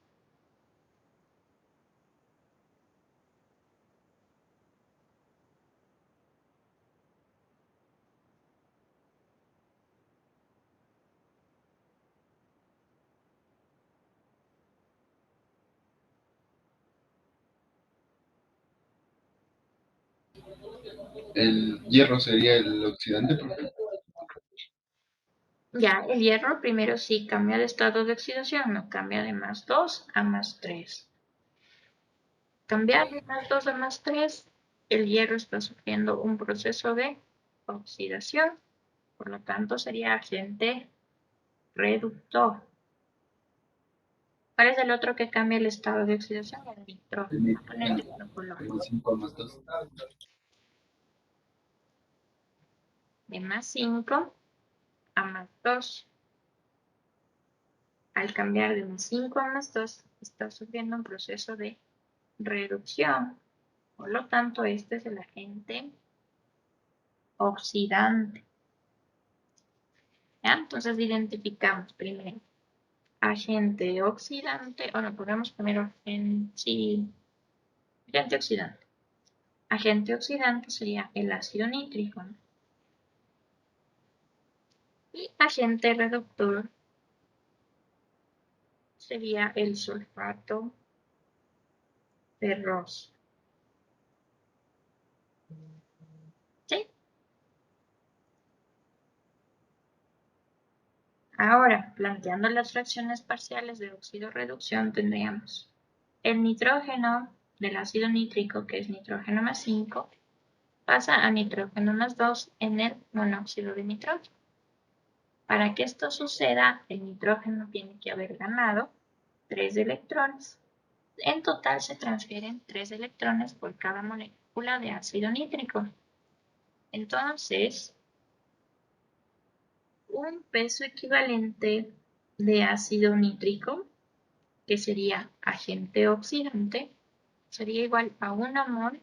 El hierro sería el oxidante, profe. Ya, el hierro primero sí cambia de estado de oxidación, no cambia de +2 a +3. Cambiar de +2 a +3, el hierro está sufriendo un proceso de oxidación, por lo tanto sería agente reductor. ¿Cuál es el otro que cambia el estado de oxidación? El nitrógeno. Con el nitrógeno. El 5 más 2. De +5 a +2. Al cambiar de un 5 a +2, está sufriendo un proceso de reducción. Por lo tanto, este es el agente oxidante. ¿Ya? Entonces identificamos primero agente oxidante, o no, podemos poner sí, agente oxidante. Agente oxidante sería el ácido nítrico. Y agente reductor sería el sulfato ferroso. ¿Sí? Ahora, planteando las fracciones parciales de óxido-reducción, tendríamos el nitrógeno del ácido nítrico, que es nitrógeno más 5, pasa a nitrógeno más 2 en el monóxido de nitrógeno. Para que esto suceda, el nitrógeno tiene que haber ganado 3 electrones. En total se transfieren 3 electrones por cada molécula de ácido nítrico. Entonces, un peso equivalente de ácido nítrico, que sería agente oxidante, sería igual a 1 mol.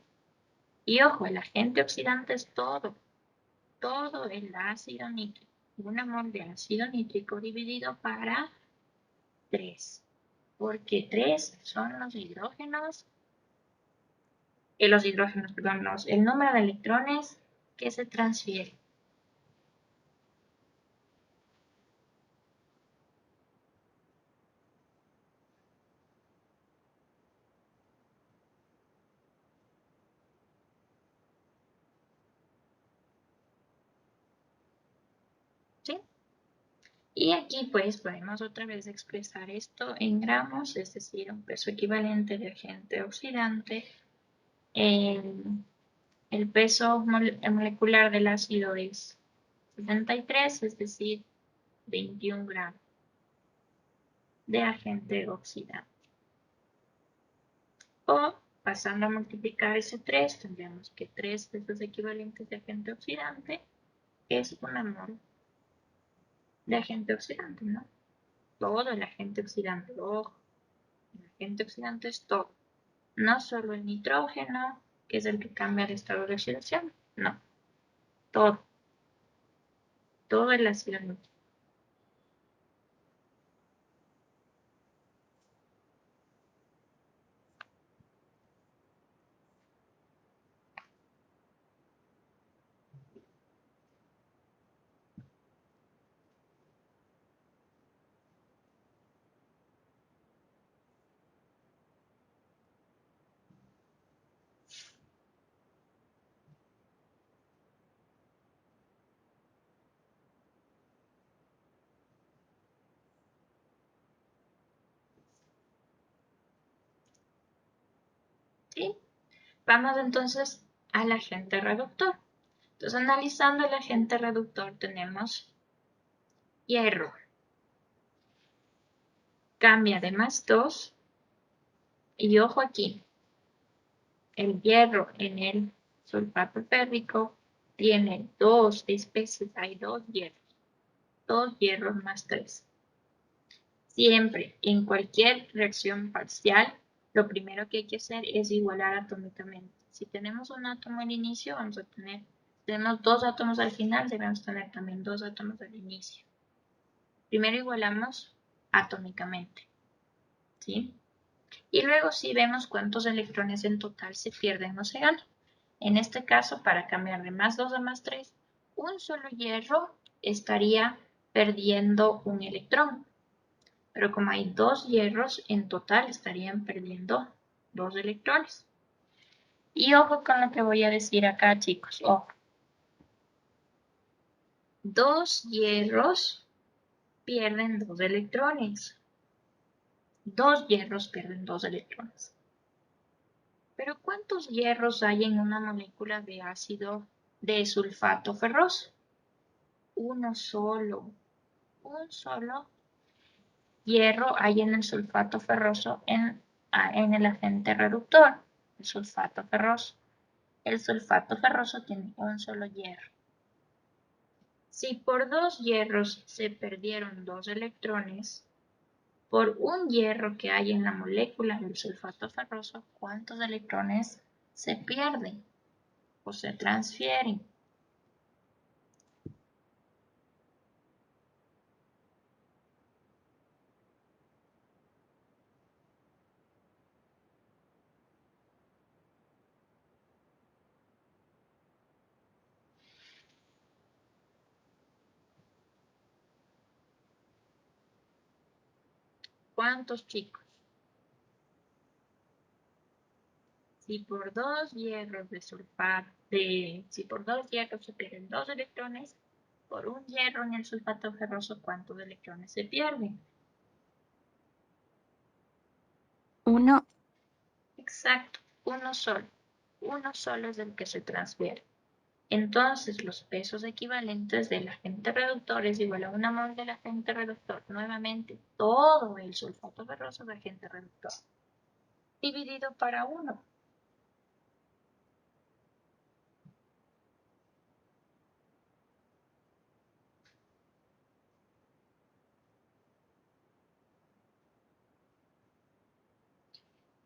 Y ojo, el agente oxidante es todo el ácido nítrico. 1 mol de ácido nítrico dividido para 3, porque 3 son los hidrógenos, perdón, el número de electrones que se transfiere. ¿Sí? Y aquí pues podemos otra vez expresar esto en gramos, es decir, un peso equivalente de agente oxidante. El peso molecular del ácido es 73, es decir, 21 gramos de agente oxidante. O pasando a multiplicar ese 3, tendríamos que 3 pesos equivalentes de agente oxidante es 1 mol de agente oxidante, ¿no? Todo el agente oxidante, ojo, el agente oxidante es todo, no solo el nitrógeno, que es el que cambia de estado de oxidación, no, todo el ácido nítrico. ¿Sí? Vamos entonces al agente reductor. Entonces, analizando el agente reductor tenemos hierro. Cambia de más 2. Y ojo aquí, el hierro en el sulfato férrico tiene 2 especies, hay 2 hierros más 3. Siempre, en cualquier reacción parcial, lo primero que hay que hacer es igualar atómicamente. Si tenemos un átomo al inicio, tenemos 2 átomos al final, debemos tener también 2 átomos al inicio. Primero igualamos atómicamente, ¿sí? Y luego sí vemos cuántos electrones en total se pierden o se ganan. En este caso, para cambiar de más 2 a más 3, un solo hierro estaría perdiendo un electrón. Pero como hay 2 hierros, en total estarían perdiendo 2 electrones. Y ojo con lo que voy a decir acá, chicos. Ojo. 2 hierros pierden 2 electrones. 2 hierros pierden 2 electrones. Pero ¿cuántos hierros hay en una molécula de ácido de sulfato ferroso? Uno solo. Un solo hierro hay en el sulfato ferroso en el agente reductor, el sulfato ferroso. El sulfato ferroso tiene un solo hierro. Si por 2 hierros se perdieron 2 electrones, por un hierro que hay en la molécula del sulfato ferroso, ¿cuántos electrones se pierden o se transfieren? ¿Cuántos, chicos? Si por 2 hierros de sulfato, si por 2 hierros se pierden 2 electrones, por un hierro en el sulfato ferroso, ¿cuántos electrones se pierden? 1. Exacto, uno solo. Uno solo es el que se transfiere. Entonces, los pesos equivalentes del agente reductor es igual a 1 mol del agente reductor. Nuevamente, todo el sulfato ferroso de agente reductor. Dividido para 1.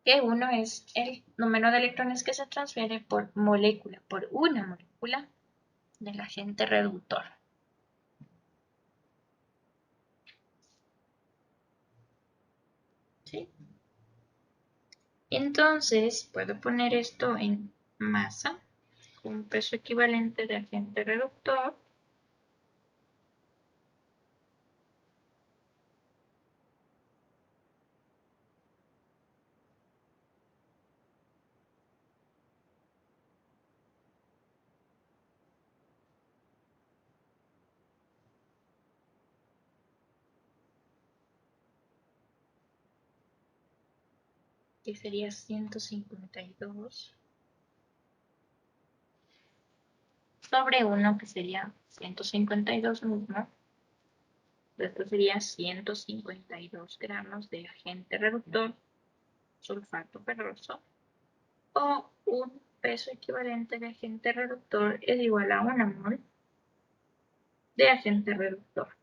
Que 1 es el número de electrones que se transfiere por molécula, por una molécula del agente reductor. ¿Sí? Entonces, puedo poner esto en masa, un peso equivalente de agente reductor. Que sería 152 sobre 1, que sería 152 mismo. Esto sería 152 gramos de agente reductor, sulfato ferroso, o un peso equivalente de agente reductor es igual a 1 mol de agente reductor.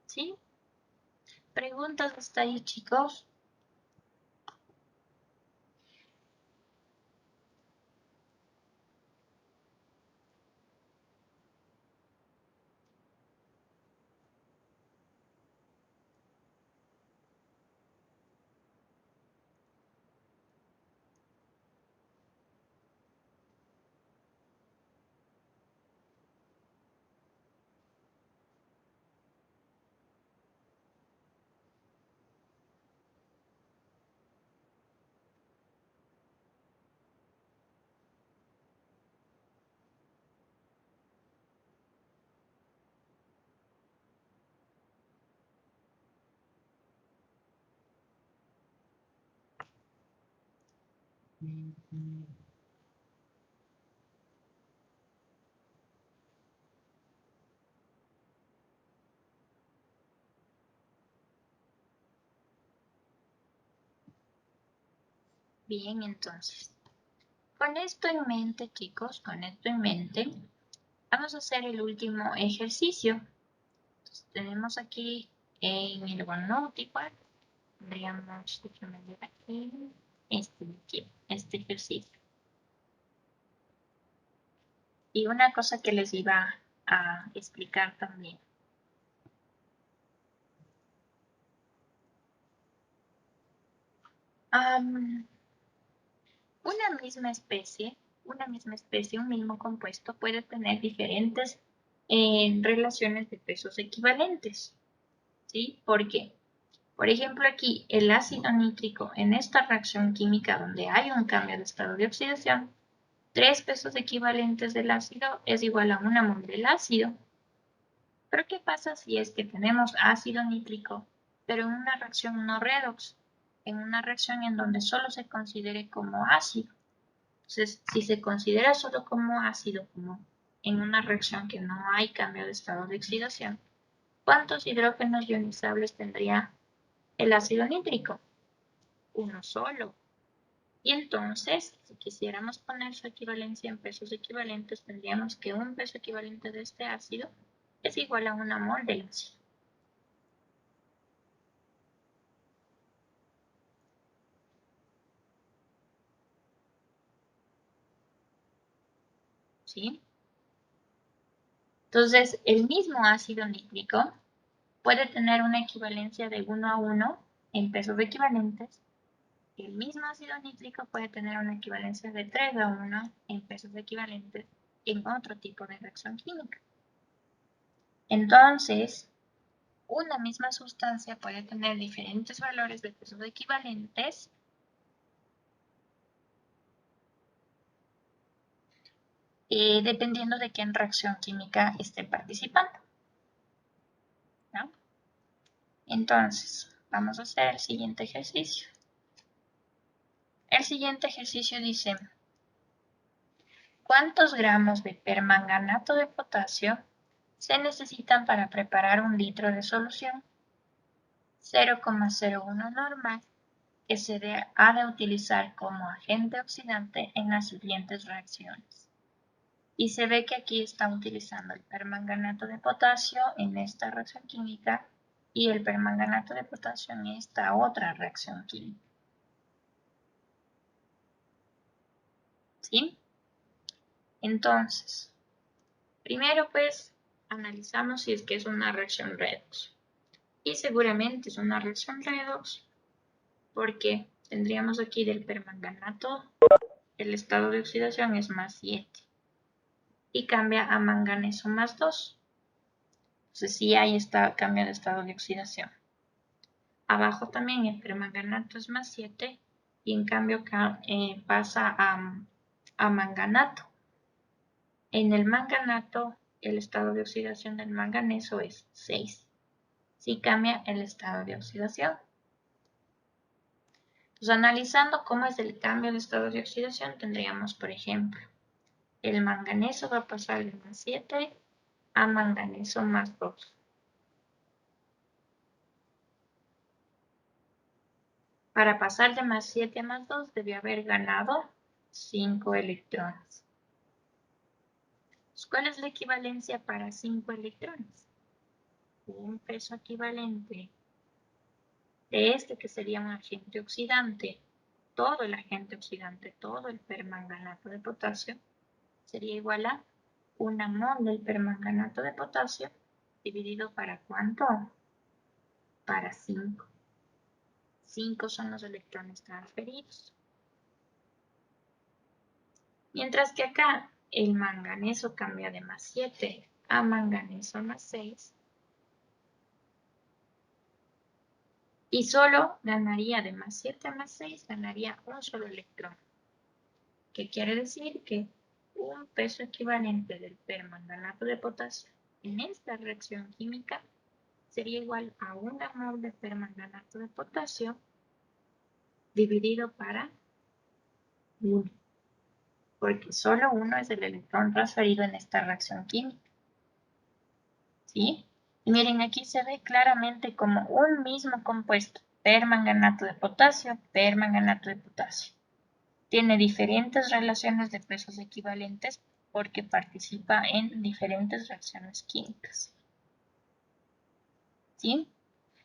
¿Sí? ¿Preguntas hasta ahí, chicos? Bien, entonces, con esto en mente, chicos, con esto en mente, vamos a hacer el último ejercicio. Entonces, tenemos aquí en el OneNote igual, tendríamos, déjame ver aquí, este ejercicio. Y una cosa que les iba a explicar también. Una misma especie, un mismo compuesto puede tener diferentes relaciones de pesos equivalentes. ¿Sí? ¿Por qué? Por ejemplo, aquí el ácido nítrico en esta reacción química donde hay un cambio de estado de oxidación, 3 pesos equivalentes del ácido es igual a 1 mol del ácido. Pero ¿qué pasa si es que tenemos ácido nítrico, pero en una reacción no redox, en una reacción en donde solo se considere como ácido? Entonces, si se considera solo como ácido, como en una reacción que no hay cambio de estado de oxidación, ¿cuántos hidrógenos ionizables tendría el ácido nítrico? Uno solo. Y entonces, si quisiéramos poner su equivalencia en pesos equivalentes, tendríamos que un peso equivalente de este ácido es igual a 1 mol del ácido. ¿Sí? Entonces, el mismo ácido nítrico puede tener una equivalencia de 1 a 1 en pesos equivalentes, el mismo ácido nítrico puede tener una equivalencia de 3:1 en pesos equivalentes en otro tipo de reacción química. Entonces, una misma sustancia puede tener diferentes valores de pesos equivalentes dependiendo de qué reacción química esté participando, ¿no? Entonces, vamos a hacer el siguiente ejercicio. El siguiente ejercicio dice, ¿cuántos gramos de permanganato de potasio se necesitan para preparar 1 litro de solución 0,01 normal que se ha de utilizar como agente oxidante en las siguientes reacciones? Y se ve que aquí está utilizando el permanganato de potasio en esta reacción química y el permanganato de potasio en esta otra reacción química. ¿Sí? Entonces, primero pues analizamos si es que es una reacción redox. Y seguramente es una reacción redox porque tendríamos aquí del permanganato, el estado de oxidación es +7 y cambia a manganeso +2. Entonces sí hay cambio de estado de oxidación. Abajo también el permanganato es +7 y en cambio pasa a manganato. En el manganato el estado de oxidación del manganeso es 6. Sí cambia el estado de oxidación. Entonces, analizando cómo es el cambio de estado de oxidación, tendríamos, por ejemplo, el manganeso va a pasar de +7 a manganeso +2. Para pasar de +7 a +2 debió haber ganado 5 electrones. ¿Cuál es la equivalencia para 5 electrones? Un peso equivalente de este que sería un agente oxidante, todo el agente oxidante, todo el permanganato de potasio, sería igual a 1 mol del permanganato de potasio dividido para ¿cuánto? Para 5. 5 son los electrones transferidos. Mientras que acá el manganeso cambia de +7 a manganeso +6 y solo ganaría de +7 a +6, ganaría un solo electrón. ¿Qué quiere decir? Que un peso equivalente del permanganato de potasio en esta reacción química sería igual a 1 mol de permanganato de potasio dividido para 1, porque solo 1 es el electrón transferido en esta reacción química. ¿Sí? Y miren, aquí se ve claramente como un mismo compuesto, permanganato de potasio, permanganato de potasio. Tiene diferentes relaciones de pesos equivalentes porque participa en diferentes reacciones químicas. ¿Sí?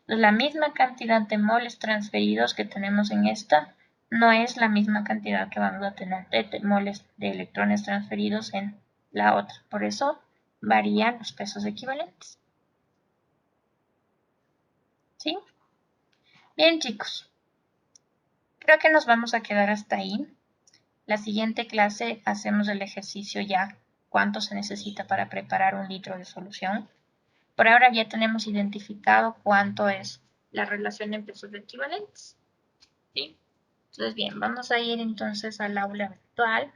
La misma cantidad de moles transferidos que tenemos en esta no es la misma cantidad que vamos a tener de moles de electrones transferidos en la otra. Por eso varían los pesos equivalentes. ¿Sí? Bien, chicos. Creo que nos vamos a quedar hasta ahí. La siguiente clase hacemos el ejercicio ya cuánto se necesita para preparar 1 litro de solución. Por ahora ya tenemos identificado cuánto es la relación en pesos equivalentes. ¿Sí? Entonces, bien, vamos a ir entonces al aula virtual.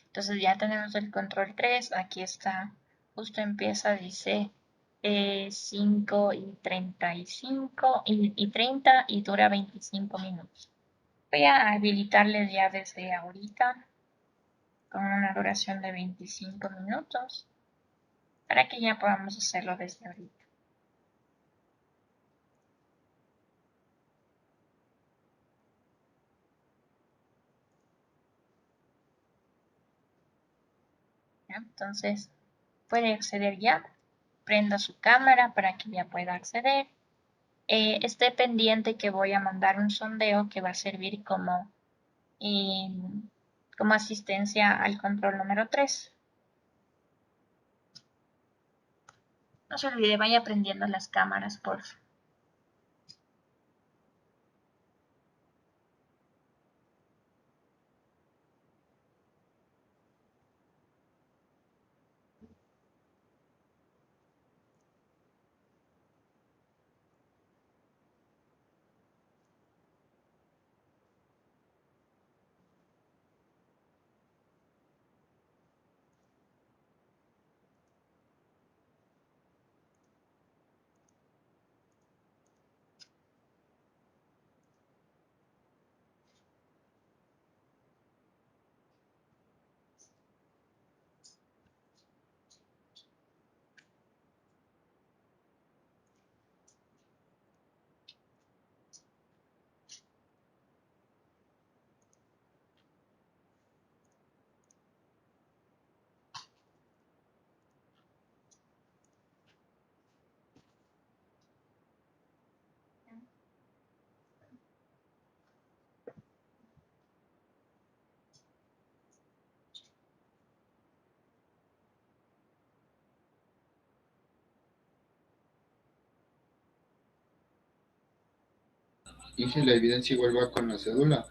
Entonces ya tenemos el control 3, aquí está, justo empieza, dice 5 y 35 y 30 y dura 25 minutos. Voy a habilitarles ya desde ahorita con una duración de 25 minutos para que ya podamos hacerlo desde ahorita. ¿Ya? Entonces puede acceder ya, prenda su cámara para que ya pueda acceder. Esté pendiente que voy a mandar un sondeo que va a servir como asistencia al control número 3. No se olvide, vaya prendiendo las cámaras, por favor. Y si la evidencia igual va con la cédula.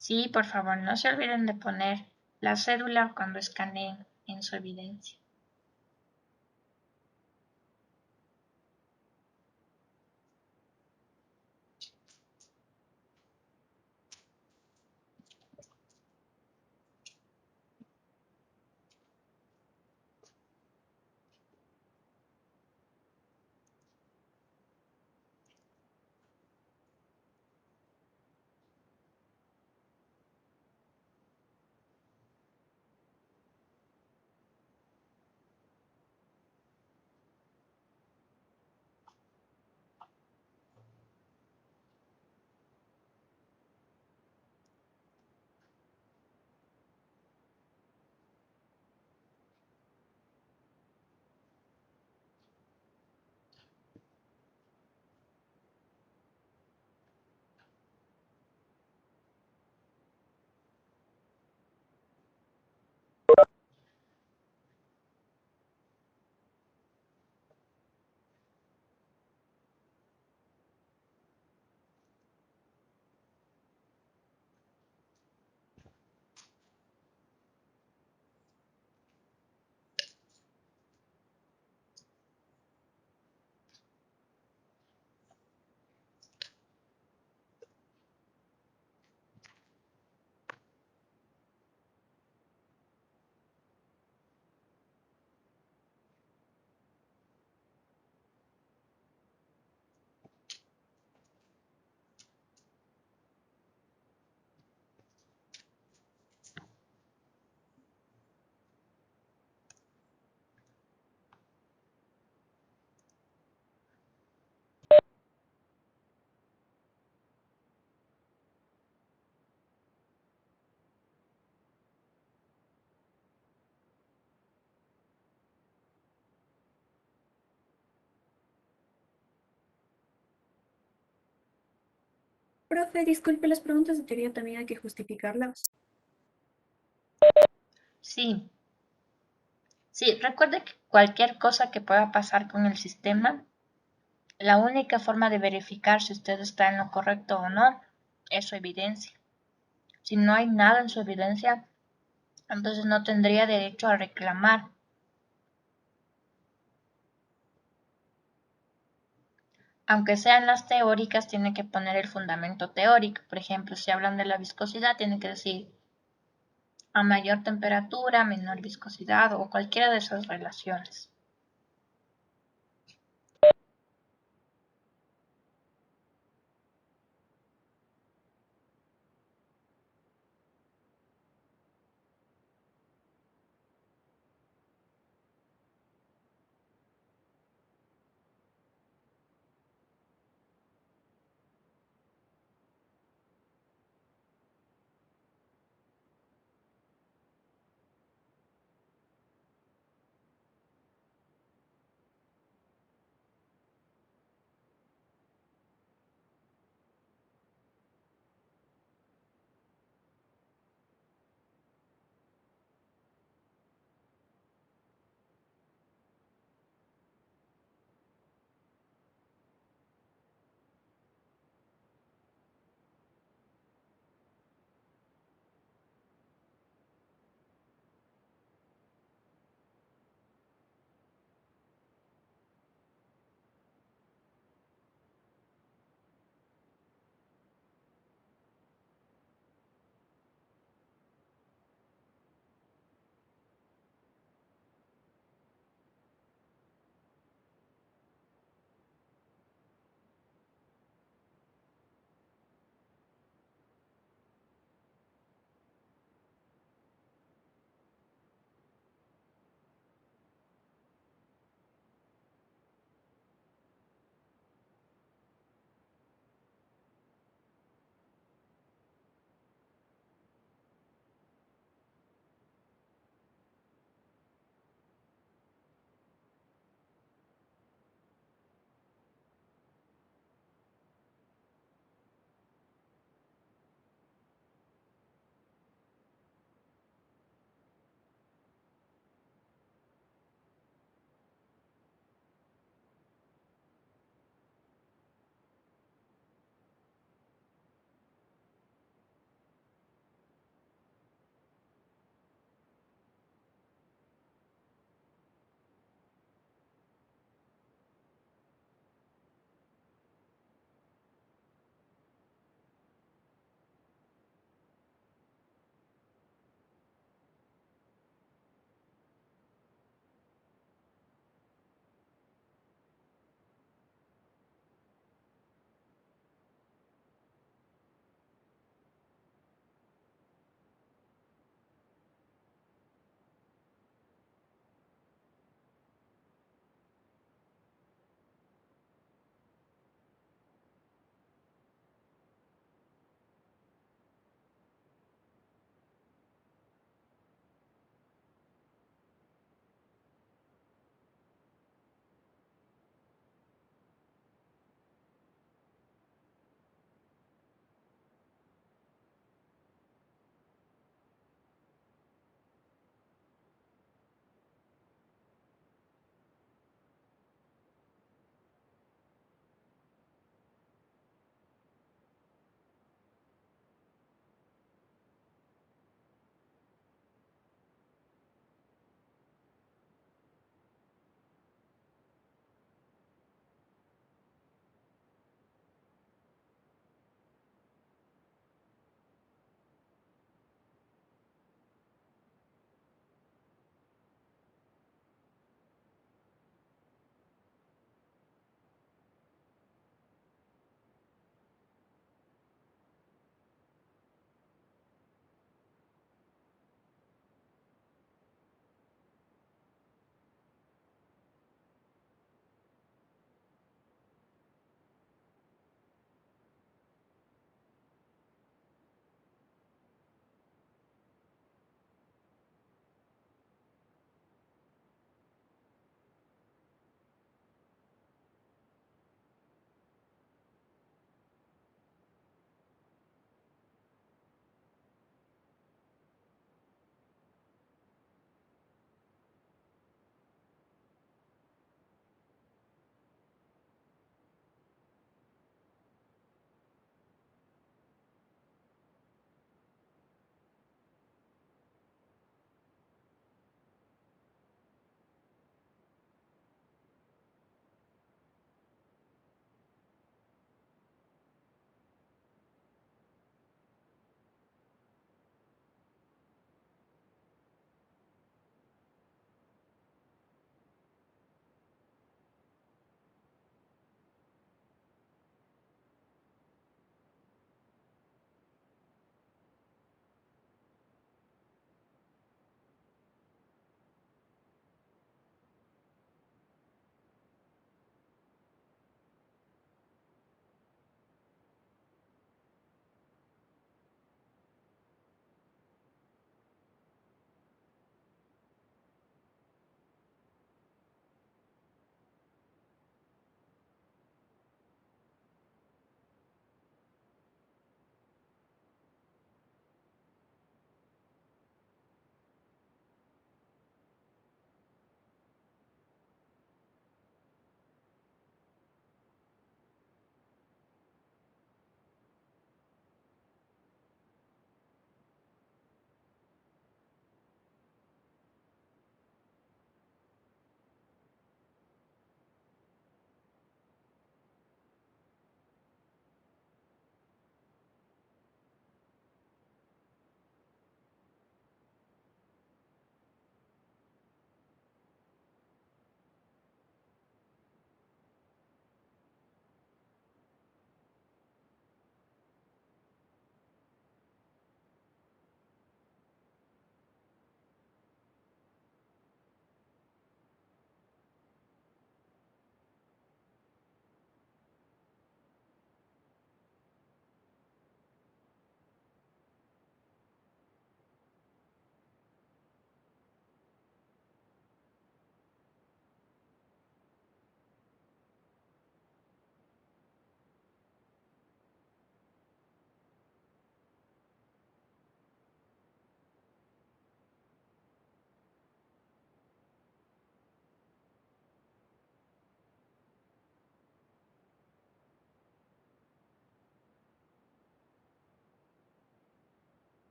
Sí, por favor, no se olviden de poner la cédula cuando escaneen en su evidencia. Profe, disculpe, las preguntas de teoría también hay que justificarlas. Sí, recuerde que cualquier cosa que pueda pasar con el sistema, la única forma de verificar si usted está en lo correcto o no es su evidencia. Si no hay nada en su evidencia, entonces no tendría derecho a reclamar. Aunque sean las teóricas, tiene que poner el fundamento teórico. Por ejemplo, si hablan de la viscosidad, tiene que decir a mayor temperatura, menor viscosidad o cualquiera de esas relaciones.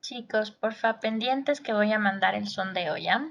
Chicos, porfa, pendientes que voy a mandar el sondeo, ¿ya?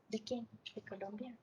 ¿De quién? ¿De Colombia?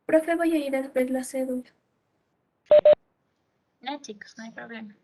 Profe, voy a ir a ver la cédula. No, chicos, no hay problema.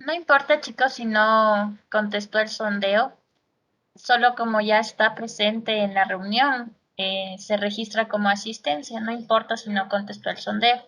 No importa, chicos, si no contestó el sondeo, solo como ya está presente en la reunión, se registra como asistencia, no importa si no contestó el sondeo.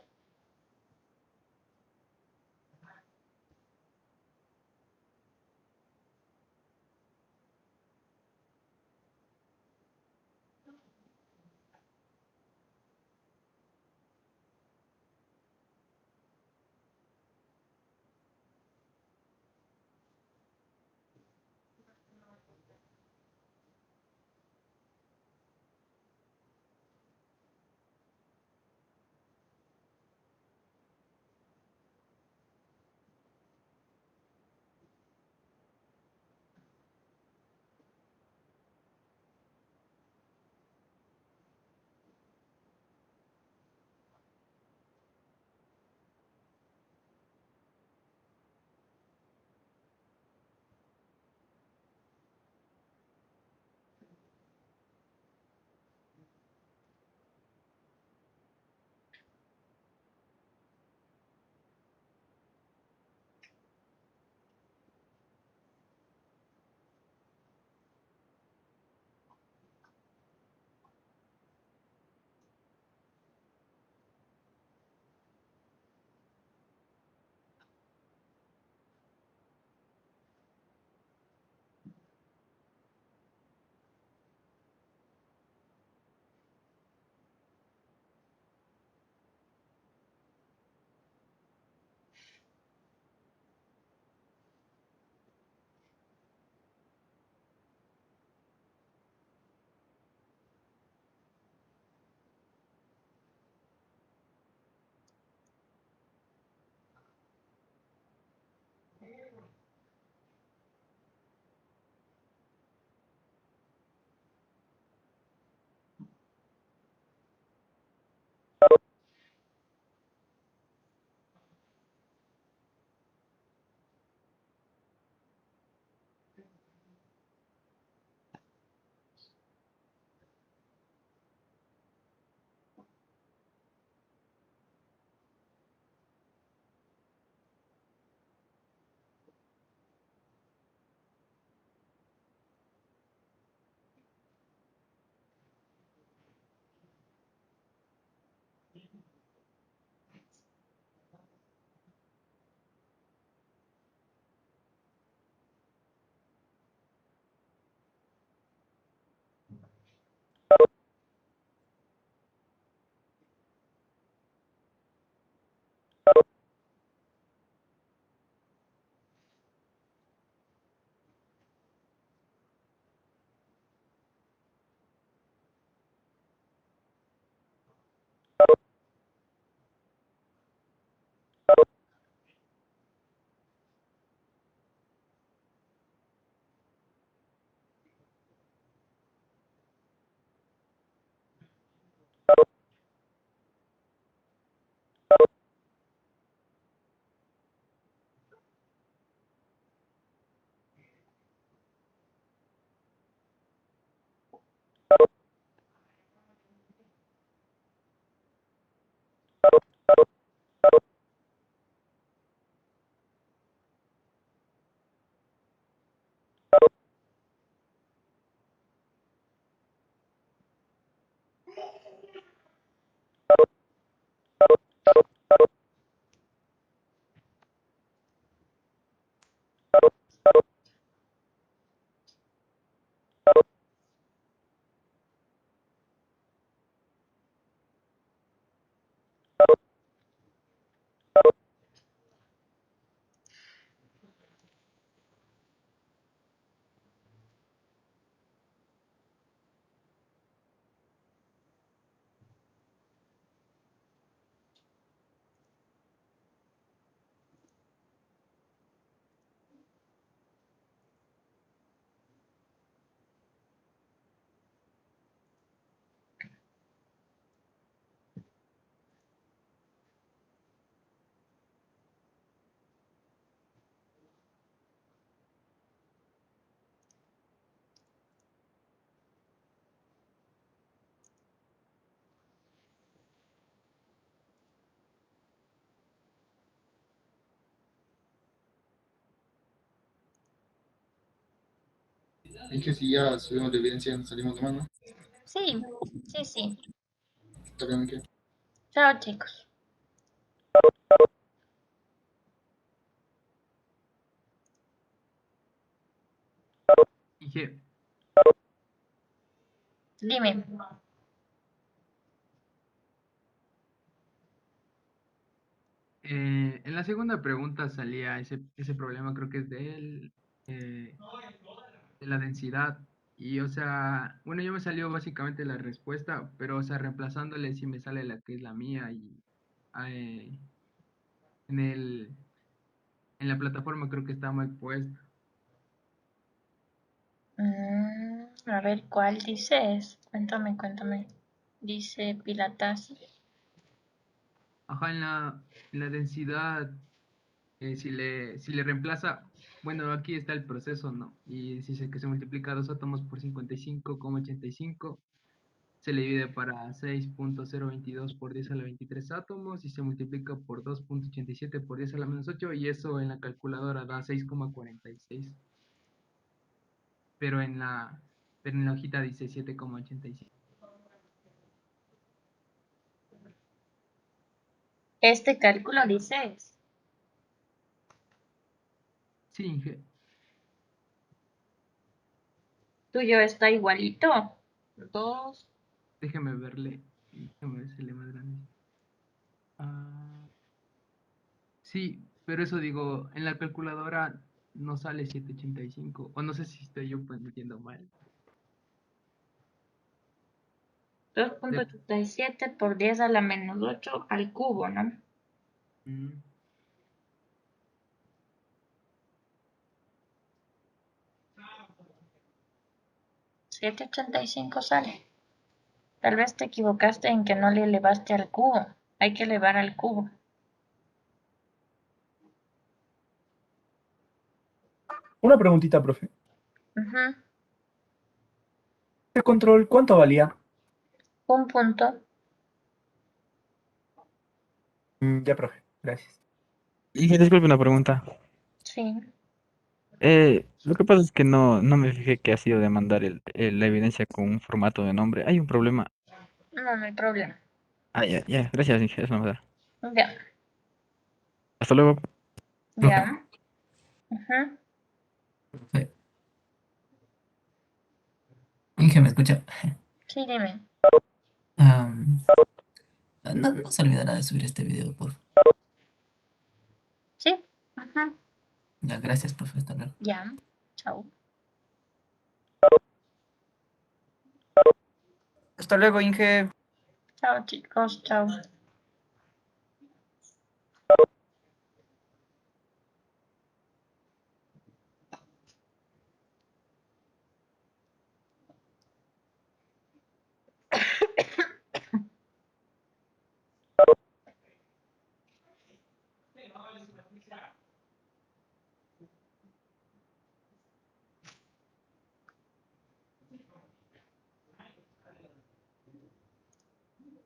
Es que si ya subimos la evidencia, salimos de mano. Sí, sí, sí. Está bien, que Chao, chicos. Inge, Dime. en la segunda pregunta salía ese problema, creo que es de la densidad. Y, o sea, bueno, yo me salió básicamente la respuesta, pero, o sea, reemplazándole sí me sale la que es la mía y eh, en en la plataforma creo que está mal puesta. A ver, ¿cuál dices? Cuéntame, cuéntame. Dice Pilatasi. Ajá, en la densidad, si le reemplaza, bueno, aquí está el proceso, ¿no? Y dice que se multiplica dos átomos por 55,85, se le divide para 6,022 por 10 a la 23 átomos y se multiplica por 2,87 por 10 a la menos 8 y eso en la calculadora da 6,46, pero pero en la hojita dice 7,85. Este cálculo dices. Sí, Inge, Tuyo está igualito. Dos. déjeme ver si le más grande. Ah, sí, pero eso digo, en la calculadora no sale 785 o no sé si estoy yo pues metiendo mal. 2,87 De- 87 por 10 a la menos 8 al cubo, ¿no? mm, 785 sale. Tal vez te equivocaste en que no le elevaste al cubo. Hay que elevar al cubo. Una preguntita, profe. Ujú. ¿El control cuánto valía? Un punto. Ya, profe. Gracias. Y disculpe una pregunta. Sí. Lo que pasa es que no me fijé que ha sido de mandar la evidencia con un formato de nombre. Hay un problema. No, no hay problema. Ah, ya, ya. Gracias, Inge. Eso no me da. Ya, Hasta luego. Profe, ya. Ujú. profe, Inge, ¿me escucha? Sí, dime. Am, no se olvidará de subir este video, por favor. Sí. Ujú. Ya, gracias, profe. Hasta luego. Ya. Chao. Hasta luego, Inge. Chao, chicos. Chao.